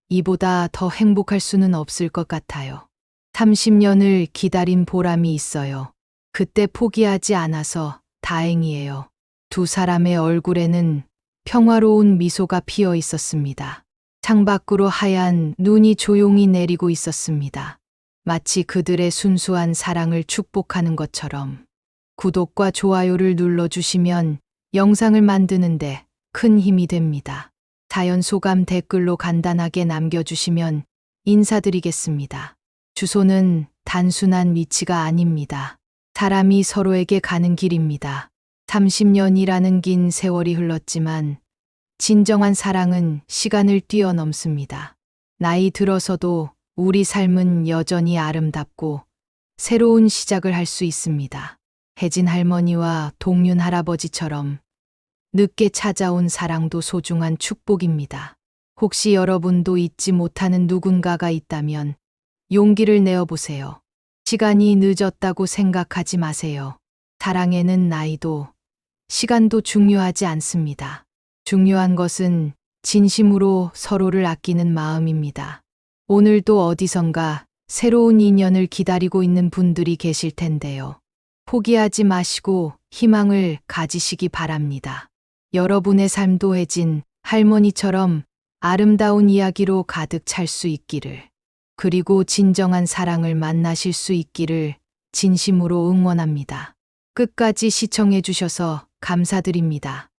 이보다 더 행복할 수는 없을 것 같아요. 30년을 기다린 보람이 있어요. 그때 포기하지 않아서 다행이에요. 두 사람의 얼굴에는 평화로운 미소가 피어 있었습니다. 창밖으로 하얀 눈이 조용히 내리고 있었습니다. 마치 그들의 순수한 사랑을 축복하는 것처럼. 구독과 좋아요를 눌러주시면 영상을 만드는데 큰 힘이 됩니다. 사연 소감 댓글로 간단하게 남겨주시면 인사드리겠습니다. 주소는 단순한 위치가 아닙니다. 사람이 서로에게 가는 길입니다. 30년이라는 긴 세월이 흘렀지만 진정한 사랑은 시간을 뛰어넘습니다. 나이 들어서도 우리 삶은 여전히 아름답고 새로운 시작을 할 수 있습니다. 혜진 할머니와 동윤 할아버지처럼 늦게 찾아온 사랑도 소중한 축복입니다. 혹시 여러분도 잊지 못하는 누군가가 있다면 용기를 내어보세요. 시간이 늦었다고 생각하지 마세요. 사랑에는 나이도 시간도 중요하지 않습니다. 중요한 것은 진심으로 서로를 아끼는 마음입니다. 오늘도 어디선가 새로운 인연을 기다리고 있는 분들이 계실 텐데요. 포기하지 마시고 희망을 가지시기 바랍니다. 여러분의 삶도 혜진 할머니처럼 아름다운 이야기로 가득 찰 수 있기를, 그리고 진정한 사랑을 만나실 수 있기를 진심으로 응원합니다. 끝까지 시청해 주셔서 감사드립니다.